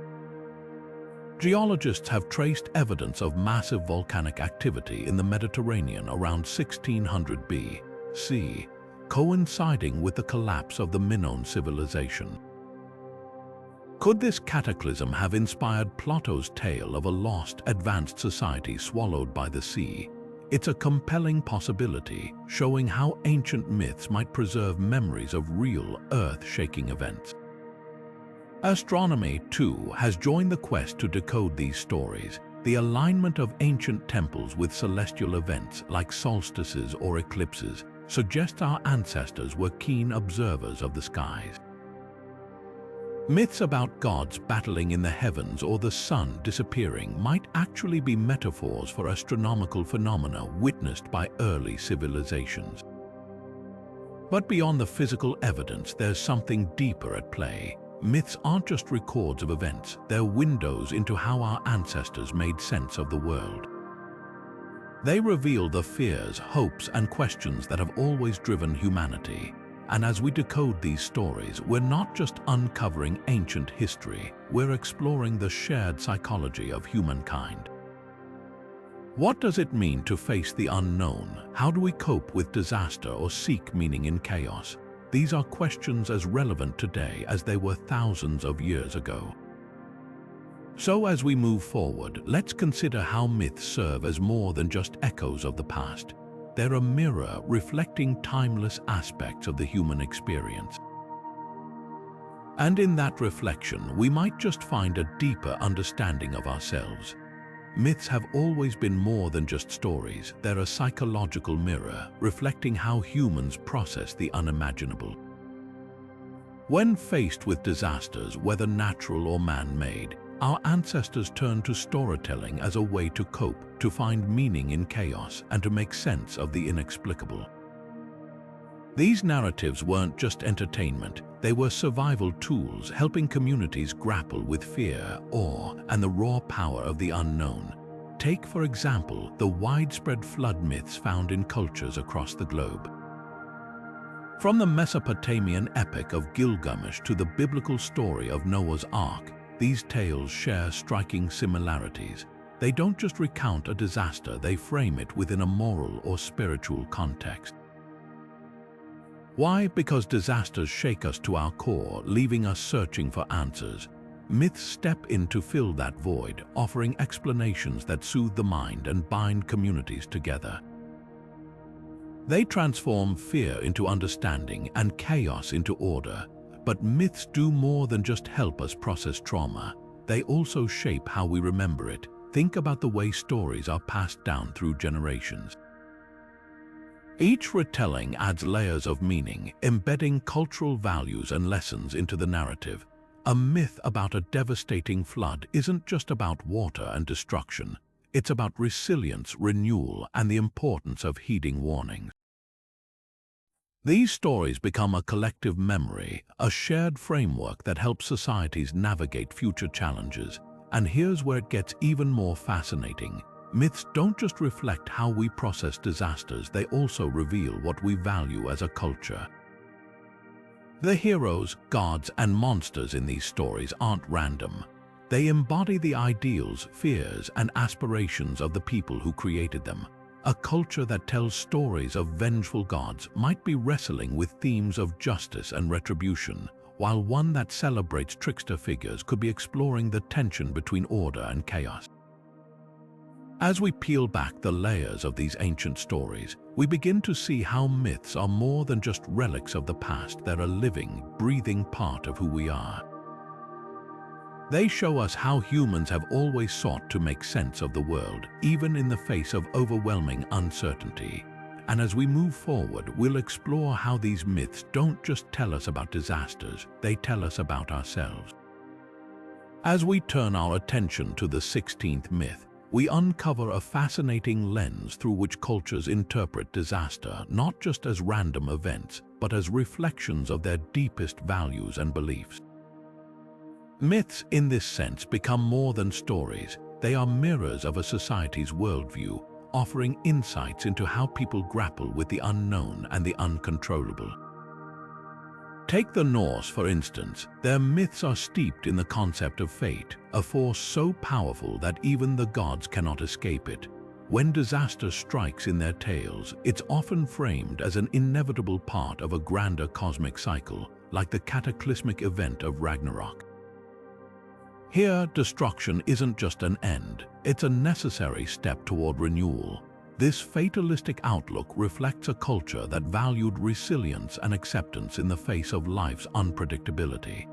Geologists have traced evidence of massive volcanic activity in the Mediterranean around 1600 BC, coinciding with the collapse of the Minoan civilization. Could this cataclysm have inspired Plato's tale of a lost, advanced society swallowed by the sea? It's a compelling possibility, showing how ancient myths might preserve memories of real, earth-shaking events. Astronomy, too, has joined the quest to decode these stories. The alignment of ancient temples with celestial events like solstices or eclipses suggests our ancestors were keen observers of the skies. Myths about gods battling in the heavens or the sun disappearing might actually be metaphors for astronomical phenomena witnessed by early civilizations. But beyond the physical evidence, there's something deeper at play. Myths aren't just records of events, they're windows into how our ancestors made sense of the world. They reveal the fears, hopes, and questions that have always driven humanity. And as we decode these stories, we're not just uncovering ancient history, we're exploring the shared psychology of humankind. What does it mean to face the unknown? How do we cope with disaster or seek meaning in chaos? These are questions as relevant today as they were thousands of years ago. So as we move forward, let's consider how myths serve as more than just echoes of the past. They're a mirror reflecting timeless aspects of the human experience. And in that reflection, we might just find a deeper understanding of ourselves. Myths have always been more than just stories. They're a psychological mirror, reflecting how humans process the unimaginable. When faced with disasters, whether natural or man-made, our ancestors turned to storytelling as a way to cope, to find meaning in chaos, and to make sense of the inexplicable. These narratives weren't just entertainment, they were survival tools helping communities grapple with fear, awe, and the raw power of the unknown. Take, for example, the widespread flood myths found in cultures across the globe. From the Mesopotamian epic of Gilgamesh to the biblical story of Noah's Ark, these tales share striking similarities. They don't just recount a disaster, they frame it within a moral or spiritual context. Why? Because disasters shake us to our core, leaving us searching for answers. Myths step in to fill that void, offering explanations that soothe the mind and bind communities together. They transform fear into understanding and chaos into order. But myths do more than just help us process trauma. They also shape how we remember it. Think about the way stories are passed down through generations. Each retelling adds layers of meaning, embedding cultural values and lessons into the narrative. A myth about a devastating flood isn't just about water and destruction. It's about resilience, renewal, and the importance of heeding warnings. These stories become a collective memory, a shared framework that helps societies navigate future challenges. And here's where it gets even more fascinating. Myths don't just reflect how we process disasters, they also reveal what we value as a culture. The heroes, gods, and monsters in these stories aren't random. They embody the ideals, fears, and aspirations of the people who created them. A culture that tells stories of vengeful gods might be wrestling with themes of justice and retribution, while one that celebrates trickster figures could be exploring the tension between order and chaos. As we peel back the layers of these ancient stories, we begin to see how myths are more than just relics of the past. They're a living, breathing part of who we are. They show us how humans have always sought to make sense of the world, even in the face of overwhelming uncertainty. And as we move forward, we'll explore how these myths don't just tell us about disasters, they tell us about ourselves. As we turn our attention to the 16th myth, we uncover a fascinating lens through which cultures interpret disaster not just as random events, but as reflections of their deepest values and beliefs. Myths, in this sense, become more than stories. They are mirrors of a society's worldview, offering insights into how people grapple with the unknown and the uncontrollable. Take the Norse, for instance. Their myths are steeped in the concept of fate, a force so powerful that even the gods cannot escape it. When disaster strikes in their tales, it's often framed as an inevitable part of a grander cosmic cycle, like the cataclysmic event of Ragnarok. Here, destruction isn't just an end, it's a necessary step toward renewal. This fatalistic outlook reflects a culture that valued resilience and acceptance in the face of life's unpredictability.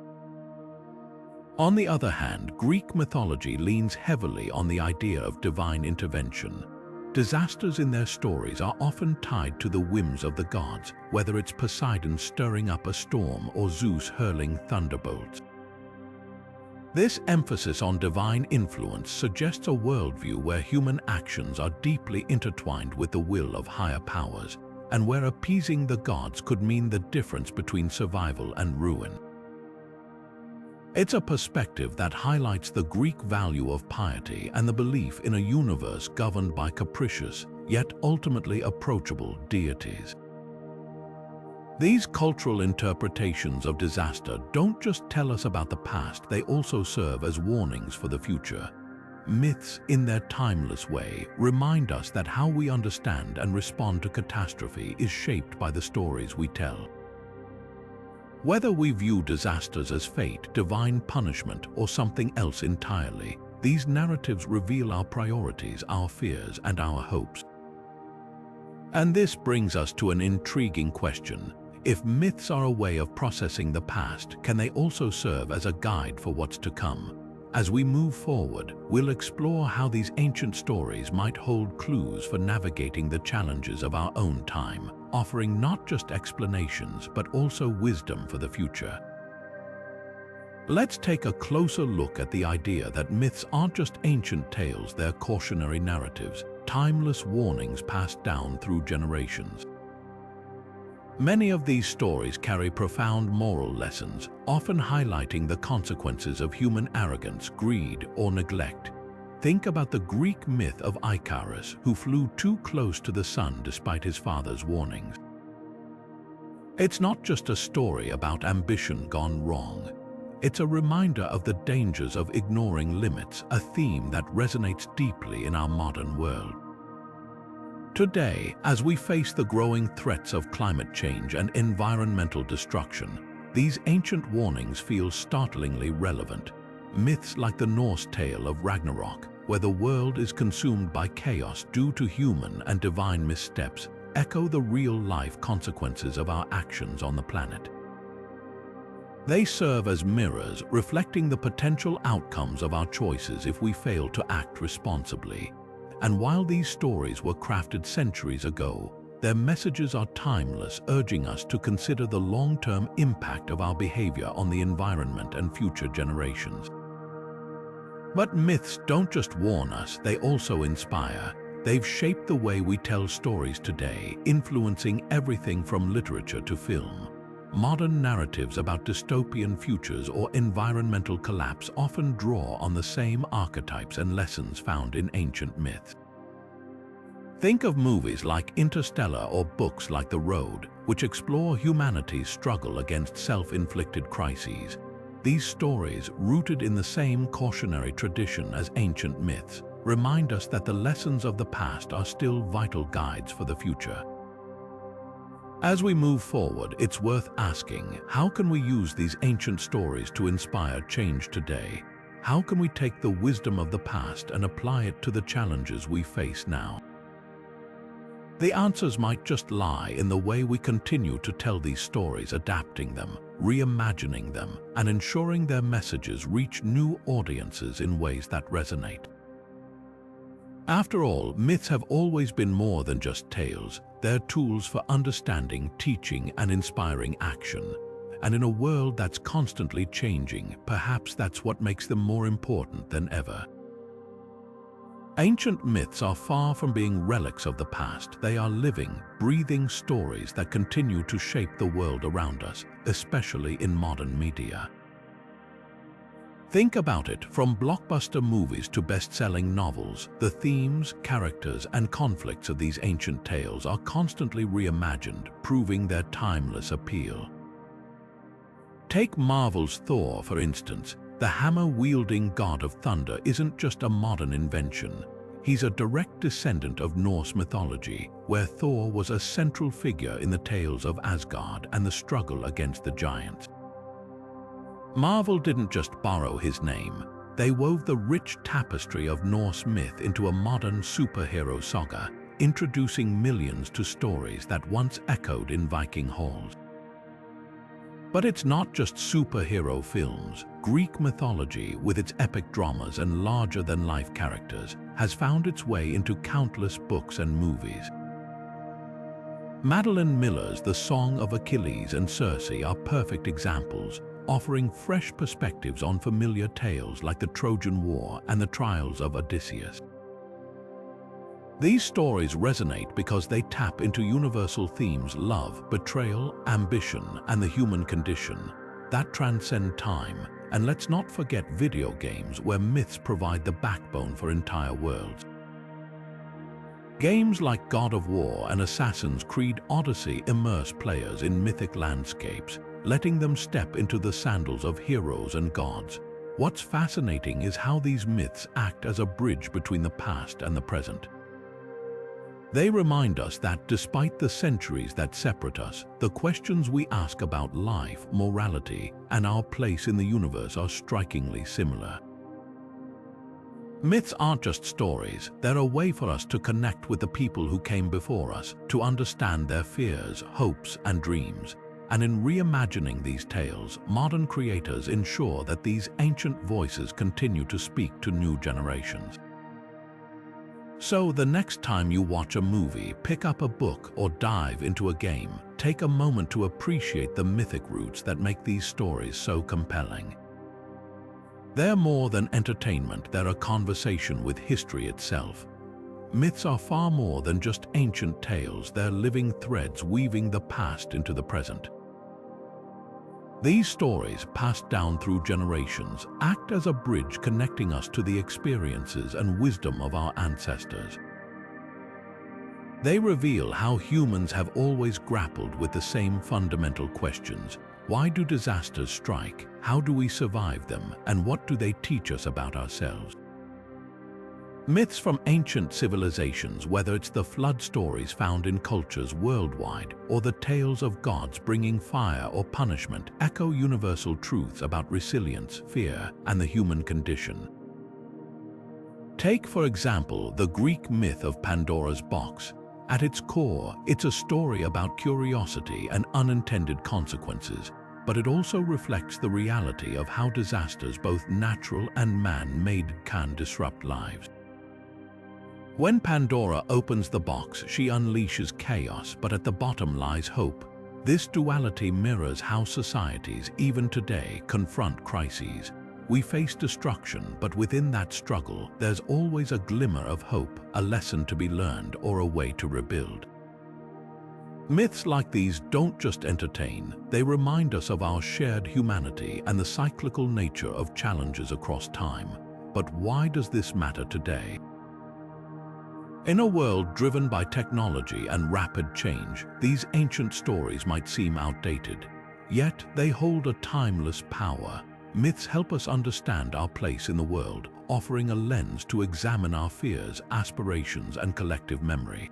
On the other hand, Greek mythology leans heavily on the idea of divine intervention. Disasters in their stories are often tied to the whims of the gods, whether it's Poseidon stirring up a storm or Zeus hurling thunderbolts. This emphasis on divine influence suggests a worldview where human actions are deeply intertwined with the will of higher powers, and where appeasing the gods could mean the difference between survival and ruin. It's a perspective that highlights the Greek value of piety and the belief in a universe governed by capricious, yet ultimately approachable deities. These cultural interpretations of disaster don't just tell us about the past, they also serve as warnings for the future. Myths, in their timeless way, remind us that how we understand and respond to catastrophe is shaped by the stories we tell. Whether we view disasters as fate, divine punishment, or something else entirely, these narratives reveal our priorities, our fears, and our hopes. And this brings us to an intriguing question. If myths are a way of processing the past, can they also serve as a guide for what's to come? As we move forward, we'll explore how these ancient stories might hold clues for navigating the challenges of our own time, offering not just explanations, but also wisdom for the future. Let's take a closer look at the idea that myths aren't just ancient tales, they're cautionary narratives, timeless warnings passed down through generations. Many of these stories carry profound moral lessons, often highlighting the consequences of human arrogance, greed, or neglect. Think about the Greek myth of Icarus, who flew too close to the sun despite his father's warnings. It's not just a story about ambition gone wrong. It's a reminder of the dangers of ignoring limits, a theme that resonates deeply in our modern world. Today, as we face the growing threats of climate change and environmental destruction, these ancient warnings feel startlingly relevant. Myths like the Norse tale of Ragnarok, where the world is consumed by chaos due to human and divine missteps, echo the real-life consequences of our actions on the planet. They serve as mirrors, reflecting the potential outcomes of our choices if we fail to act responsibly. And while these stories were crafted centuries ago, their messages are timeless, urging us to consider the long-term impact of our behavior on the environment and future generations. But myths don't just warn us, they also inspire. They've shaped the way we tell stories today, influencing everything from literature to film. Modern narratives about dystopian futures or environmental collapse often draw on the same archetypes and lessons found in ancient myths. Think of movies like Interstellar or books like The Road, which explore humanity's struggle against self-inflicted crises. These stories, rooted in the same cautionary tradition as ancient myths, remind us that the lessons of the past are still vital guides for the future. As we move forward, it's worth asking, how can we use these ancient stories to inspire change today? How can we take the wisdom of the past and apply it to the challenges we face now? The answers might just lie in the way we continue to tell these stories, adapting them, reimagining them, and ensuring their messages reach new audiences in ways that resonate. After all, myths have always been more than just tales. They're tools for understanding, teaching, and inspiring action. And in a world that's constantly changing, perhaps that's what makes them more important than ever. Ancient myths are far from being relics of the past. They are living, breathing stories that continue to shape the world around us, especially in modern media. Think about it, from blockbuster movies to best-selling novels, the themes, characters, and conflicts of these ancient tales are constantly reimagined, proving their timeless appeal. Take Marvel's Thor, for instance. The hammer-wielding god of thunder isn't just a modern invention. He's a direct descendant of Norse mythology, where Thor was a central figure in the tales of Asgard and the struggle against the giants. Marvel didn't just borrow his name. They wove the rich tapestry of Norse myth into a modern superhero saga, introducing millions to stories that once echoed in Viking halls. But it's not just superhero films. Greek mythology, with its epic dramas and larger-than-life characters, has found its way into countless books and movies. Madeline Miller's The Song of Achilles and Circe are perfect examples, offering fresh perspectives on familiar tales like the Trojan War and the trials of Odysseus. These stories resonate because they tap into universal themes: love, betrayal, ambition, and the human condition that transcend time. And let's not forget video games, where myths provide the backbone for entire worlds. Games like God of War and Assassin's Creed Odyssey immerse players in mythic landscapes, letting them step into the sandals of heroes and gods. What's fascinating is how these myths act as a bridge between the past and the present. They remind us that despite the centuries that separate us, the questions we ask about life, morality, and our place in the universe are strikingly similar. Myths aren't just stories. They're a way for us to connect with the people who came before us, to understand their fears, hopes, and dreams. And in reimagining these tales, modern creators ensure that these ancient voices continue to speak to new generations. So the next time you watch a movie, pick up a book, or dive into a game, take a moment to appreciate the mythic roots that make these stories so compelling. They're more than entertainment. They're a conversation with history itself. Myths are far more than just ancient tales. They're living threads weaving the past into the present. These stories, passed down through generations, act as a bridge connecting us to the experiences and wisdom of our ancestors. They reveal how humans have always grappled with the same fundamental questions. Why do disasters strike? How do we survive them? And what do they teach us about ourselves? Myths from ancient civilizations, whether it's the flood stories found in cultures worldwide or the tales of gods bringing fire or punishment, echo universal truths about resilience, fear, and the human condition. Take, for example, the Greek myth of Pandora's box. At its core, it's a story about curiosity and unintended consequences, but it also reflects the reality of how disasters, both natural and man-made, can disrupt lives. When Pandora opens the box, she unleashes chaos, but at the bottom lies hope. This duality mirrors how societies, even today, confront crises. We face destruction, but within that struggle, there's always a glimmer of hope, a lesson to be learned, or a way to rebuild. Myths like these don't just entertain, they remind us of our shared humanity and the cyclical nature of challenges across time. But why does this matter today? In a world driven by technology and rapid change, these ancient stories might seem outdated. Yet they hold a timeless power. Myths help us understand our place in the world, offering a lens to examine our fears, aspirations, and collective memory.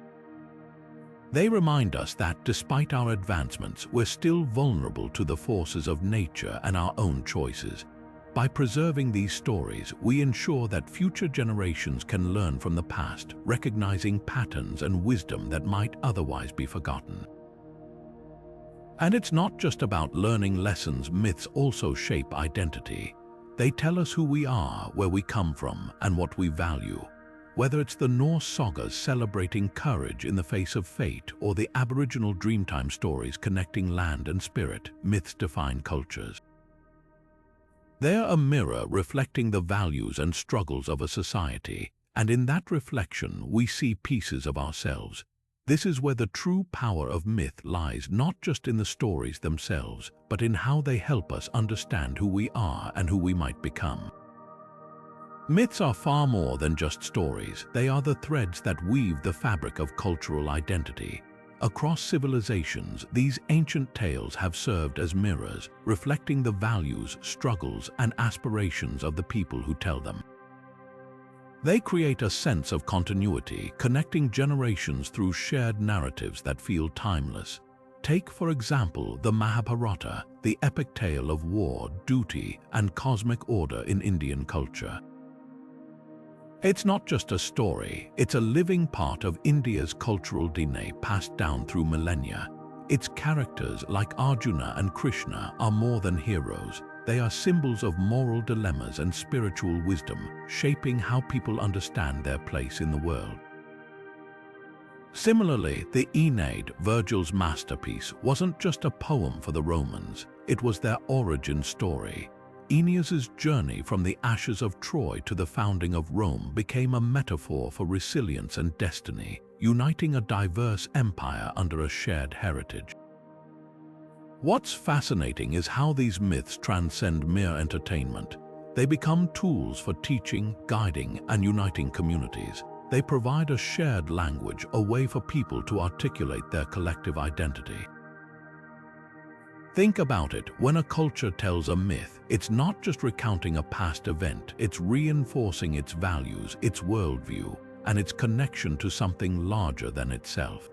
They remind us that, despite our advancements, we're still vulnerable to the forces of nature and our own choices. By preserving these stories, we ensure that future generations can learn from the past, recognizing patterns and wisdom that might otherwise be forgotten. And it's not just about learning lessons. Myths also shape identity. They tell us who we are, where we come from, and what we value. Whether it's the Norse sagas celebrating courage in the face of fate, or the Aboriginal Dreamtime stories connecting land and spirit, myths define cultures. They're a mirror reflecting the values and struggles of a society, and in that reflection we see pieces of ourselves. This is where the true power of myth lies, not just in the stories themselves, but in how they help us understand who we are and who we might become. Myths are far more than just stories. They are the threads that weave the fabric of cultural identity. Across civilizations, these ancient tales have served as mirrors, reflecting the values, struggles, and aspirations of the people who tell them. They create a sense of continuity, connecting generations through shared narratives that feel timeless. Take, for example, the Mahabharata, the epic tale of war, duty, and cosmic order in Indian culture. It's not just a story, it's a living part of India's cultural DNA passed down through millennia. Its characters, like Arjuna and Krishna, are more than heroes. They are symbols of moral dilemmas and spiritual wisdom, shaping how people understand their place in the world. Similarly, the Aeneid, Virgil's masterpiece, wasn't just a poem for the Romans, it was their origin story. Aeneas's journey from the ashes of Troy to the founding of Rome became a metaphor for resilience and destiny, uniting a diverse empire under a shared heritage. What's fascinating is how these myths transcend mere entertainment. They become tools for teaching, guiding, and uniting communities. They provide a shared language, a way for people to articulate their collective identity. Think about it, when a culture tells a myth, it's not just recounting a past event, it's reinforcing its values, its worldview, and its connection to something larger than itself.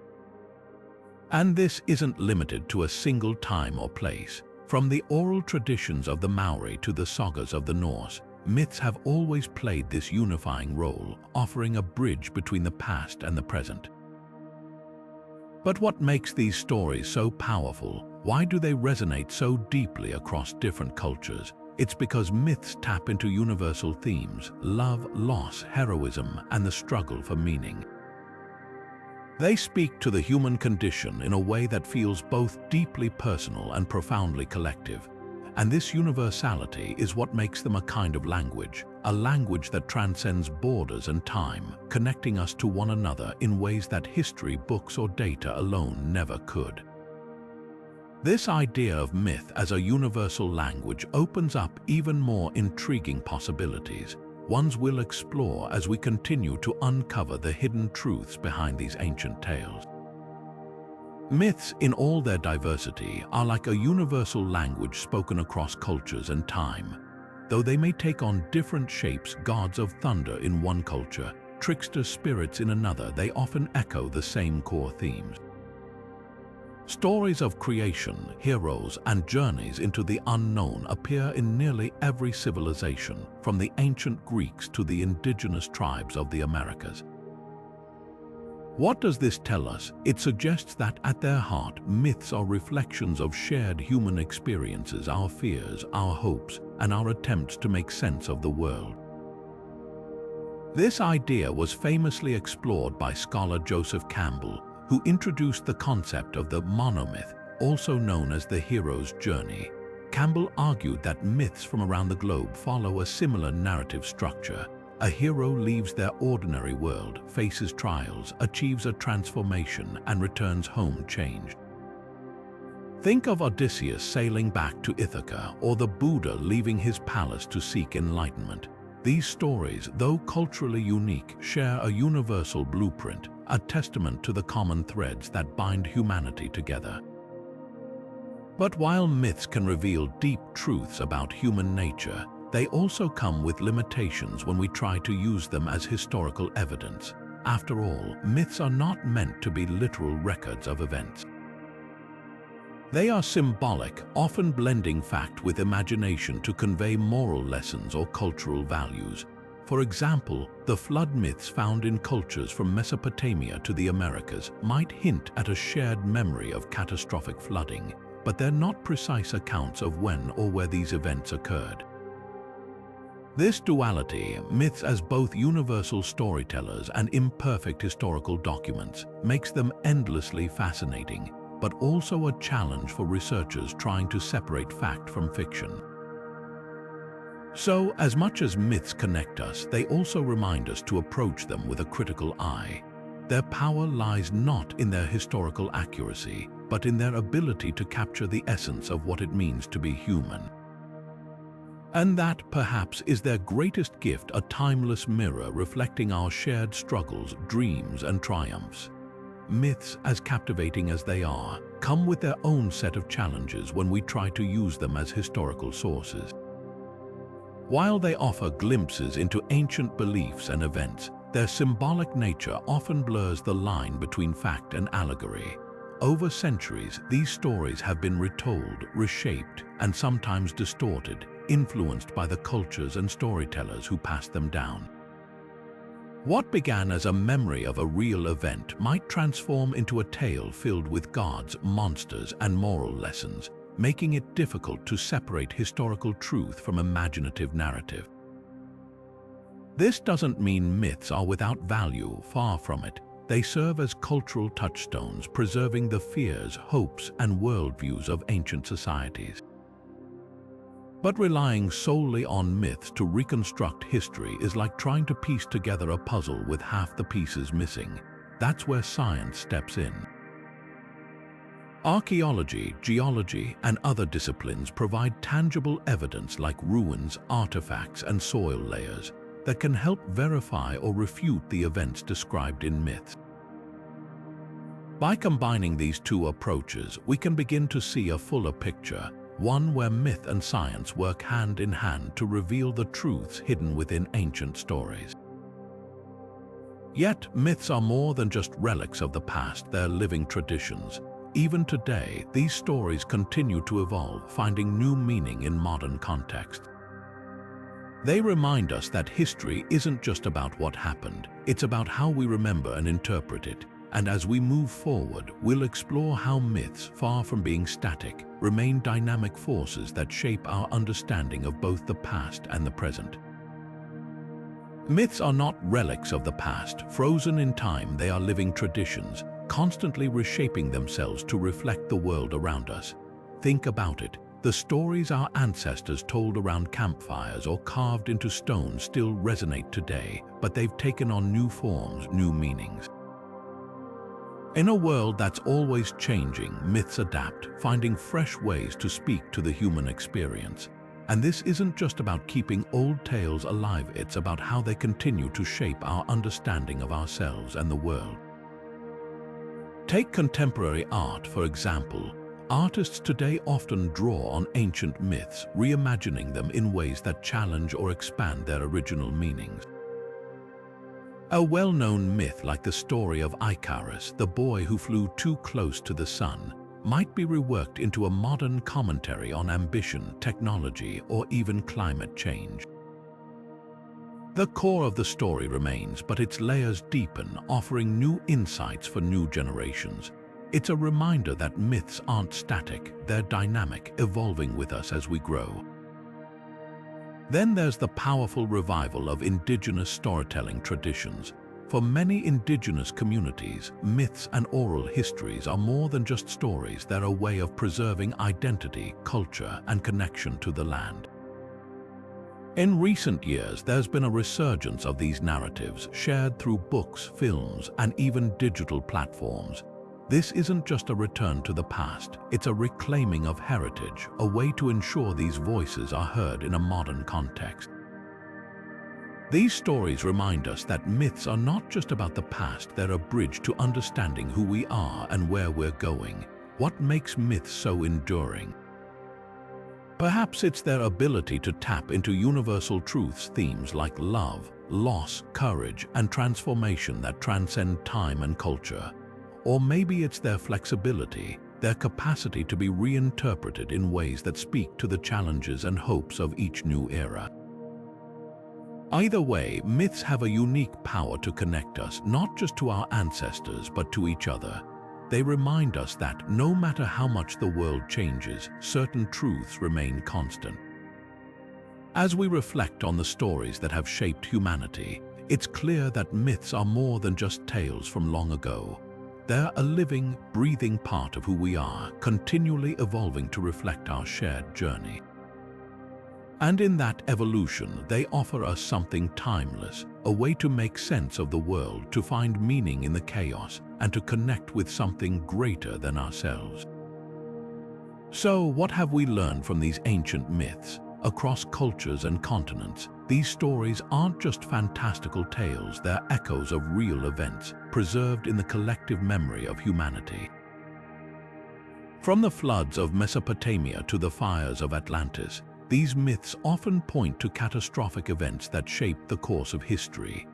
And this isn't limited to a single time or place. From the oral traditions of the Maori to the sagas of the Norse, myths have always played this unifying role, offering a bridge between the past and the present. But what makes these stories so powerful? Why do they resonate so deeply across different cultures? It's because myths tap into universal themes: love, loss, heroism, and the struggle for meaning. They speak to the human condition in a way that feels both deeply personal and profoundly collective. And this universality is what makes them a kind of language, a language that transcends borders and time, connecting us to one another in ways that history, books, or data alone never could. This idea of myth as a universal language opens up even more intriguing possibilities, ones we'll explore as we continue to uncover the hidden truths behind these ancient tales. Myths, in all their diversity, are like a universal language spoken across cultures and time. Though they may take on different shapes, gods of thunder in one culture, trickster spirits in another, they often echo the same core themes. Stories of creation, heroes, and journeys into the unknown appear in nearly every civilization, from the ancient Greeks to the indigenous tribes of the Americas. What does this tell us? It suggests that at their heart, myths are reflections of shared human experiences, our fears, our hopes, and our attempts to make sense of the world. This idea was famously explored by scholar Joseph Campbell, who introduced the concept of the monomyth, also known as the hero's journey. Campbell argued that myths from around the globe follow a similar narrative structure. A hero leaves their ordinary world, faces trials, achieves a transformation, and returns home changed. Think of Odysseus sailing back to Ithaca, or the Buddha leaving his palace to seek enlightenment. These stories, though culturally unique, share a universal blueprint, a testament to the common threads that bind humanity together. But while myths can reveal deep truths about human nature, they also come with limitations when we try to use them as historical evidence. After all, myths are not meant to be literal records of events. They are symbolic, often blending fact with imagination to convey moral lessons or cultural values. For example, the flood myths found in cultures from Mesopotamia to the Americas might hint at a shared memory of catastrophic flooding, but they're not precise accounts of when or where these events occurred. This duality, myths as both universal storytellers and imperfect historical documents, makes them endlessly fascinating, but also a challenge for researchers trying to separate fact from fiction. So, as much as myths connect us, they also remind us to approach them with a critical eye. Their power lies not in their historical accuracy, but in their ability to capture the essence of what it means to be human. And that, perhaps, is their greatest gift, a timeless mirror reflecting our shared struggles, dreams, and triumphs. Myths, as captivating as they are, come with their own set of challenges when we try to use them as historical sources. While they offer glimpses into ancient beliefs and events, their symbolic nature often blurs the line between fact and allegory. Over centuries, these stories have been retold, reshaped, and sometimes distorted, influenced by the cultures and storytellers who passed them down. What began as a memory of a real event might transform into a tale filled with gods, monsters, and moral lessons, making it difficult to separate historical truth from imaginative narrative. This doesn't mean myths are without value, far from it. They serve as cultural touchstones, preserving the fears, hopes, and worldviews of ancient societies. But relying solely on myths to reconstruct history is like trying to piece together a puzzle with half the pieces missing. That's where science steps in. Archaeology, geology, and other disciplines provide tangible evidence like ruins, artifacts, and soil layers that can help verify or refute the events described in myths. By combining these two approaches, we can begin to see a fuller picture, one where myth and science work hand in hand to reveal the truths hidden within ancient stories. Yet, myths are more than just relics of the past, they're living traditions. Even today, these stories continue to evolve, finding new meaning in modern contexts. They remind us that history isn't just about what happened, it's about how we remember and interpret it. And as we move forward, we'll explore how myths, far from being static, remain dynamic forces that shape our understanding of both the past and the present. Myths are not relics of the past. Frozen in time, they are living traditions, constantly reshaping themselves to reflect the world around us. Think about it. The stories our ancestors told around campfires or carved into stone still resonate today, but they've taken on new forms, new meanings. In a world that's always changing, myths adapt, finding fresh ways to speak to the human experience. And this isn't just about keeping old tales alive, it's about how they continue to shape our understanding of ourselves and the world. Take contemporary art, for example. Artists today often draw on ancient myths, reimagining them in ways that challenge or expand their original meanings. A well-known myth like the story of Icarus, the boy who flew too close to the sun, might be reworked into a modern commentary on ambition, technology, or even climate change. The core of the story remains, but its layers deepen, offering new insights for new generations. It's a reminder that myths aren't static, they're dynamic, evolving with us as we grow. Then there's the powerful revival of indigenous storytelling traditions. For many indigenous communities, myths and oral histories are more than just stories. They're a way of preserving identity, culture, and connection to the land. In recent years, there's been a resurgence of these narratives shared through books, films, and even digital platforms. This isn't just a return to the past, it's a reclaiming of heritage, a way to ensure these voices are heard in a modern context. These stories remind us that myths are not just about the past, they're a bridge to understanding who we are and where we're going. What makes myths so enduring? Perhaps it's their ability to tap into universal truths, themes like love, loss, courage, and transformation that transcend time and culture. Or maybe it's their flexibility, their capacity to be reinterpreted in ways that speak to the challenges and hopes of each new era. Either way, myths have a unique power to connect us, not just to our ancestors, but to each other. They remind us that no matter how much the world changes, certain truths remain constant. As we reflect on the stories that have shaped humanity, it's clear that myths are more than just tales from long ago. They're a living, breathing part of who we are, continually evolving to reflect our shared journey. And in that evolution, they offer us something timeless, a way to make sense of the world, to find meaning in the chaos, and to connect with something greater than ourselves. So, what have we learned from these ancient myths? Across cultures and continents, these stories aren't just fantastical tales, they're echoes of real events, preserved in the collective memory of humanity. From the floods of Mesopotamia to the fires of Atlantis, these myths often point to catastrophic events that shaped the course of history.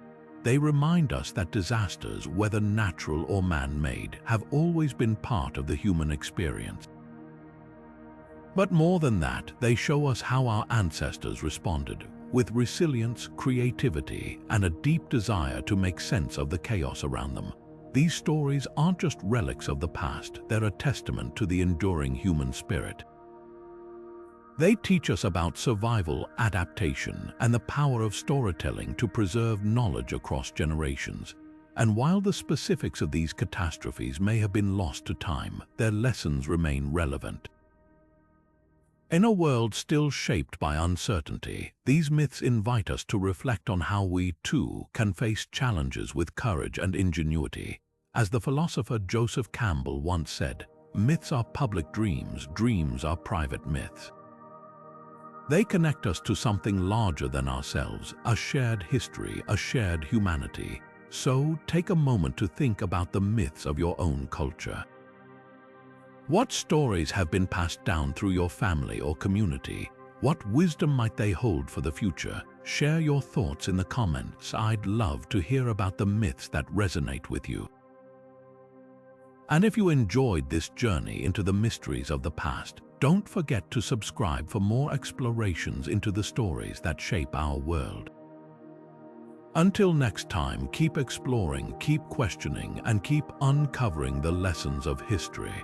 They remind us that disasters, whether natural or man-made, have always been part of the human experience. But more than that, they show us how our ancestors responded, with resilience, creativity, and a deep desire to make sense of the chaos around them. These stories aren't just relics of the past, they're a testament to the enduring human spirit. They teach us about survival, adaptation, and the power of storytelling to preserve knowledge across generations. And while the specifics of these catastrophes may have been lost to time, their lessons remain relevant. In a world still shaped by uncertainty, these myths invite us to reflect on how we, too, can face challenges with courage and ingenuity. As the philosopher Joseph Campbell once said, "Myths are public dreams, dreams are private myths." They connect us to something larger than ourselves, a shared history, a shared humanity. So take a moment to think about the myths of your own culture. What stories have been passed down through your family or community? What wisdom might they hold for the future? Share your thoughts in the comments. I'd love to hear about the myths that resonate with you. And if you enjoyed this journey into the mysteries of the past, don't forget to subscribe for more explorations into the stories that shape our world. Until next time, keep exploring, keep questioning, and keep uncovering the lessons of history.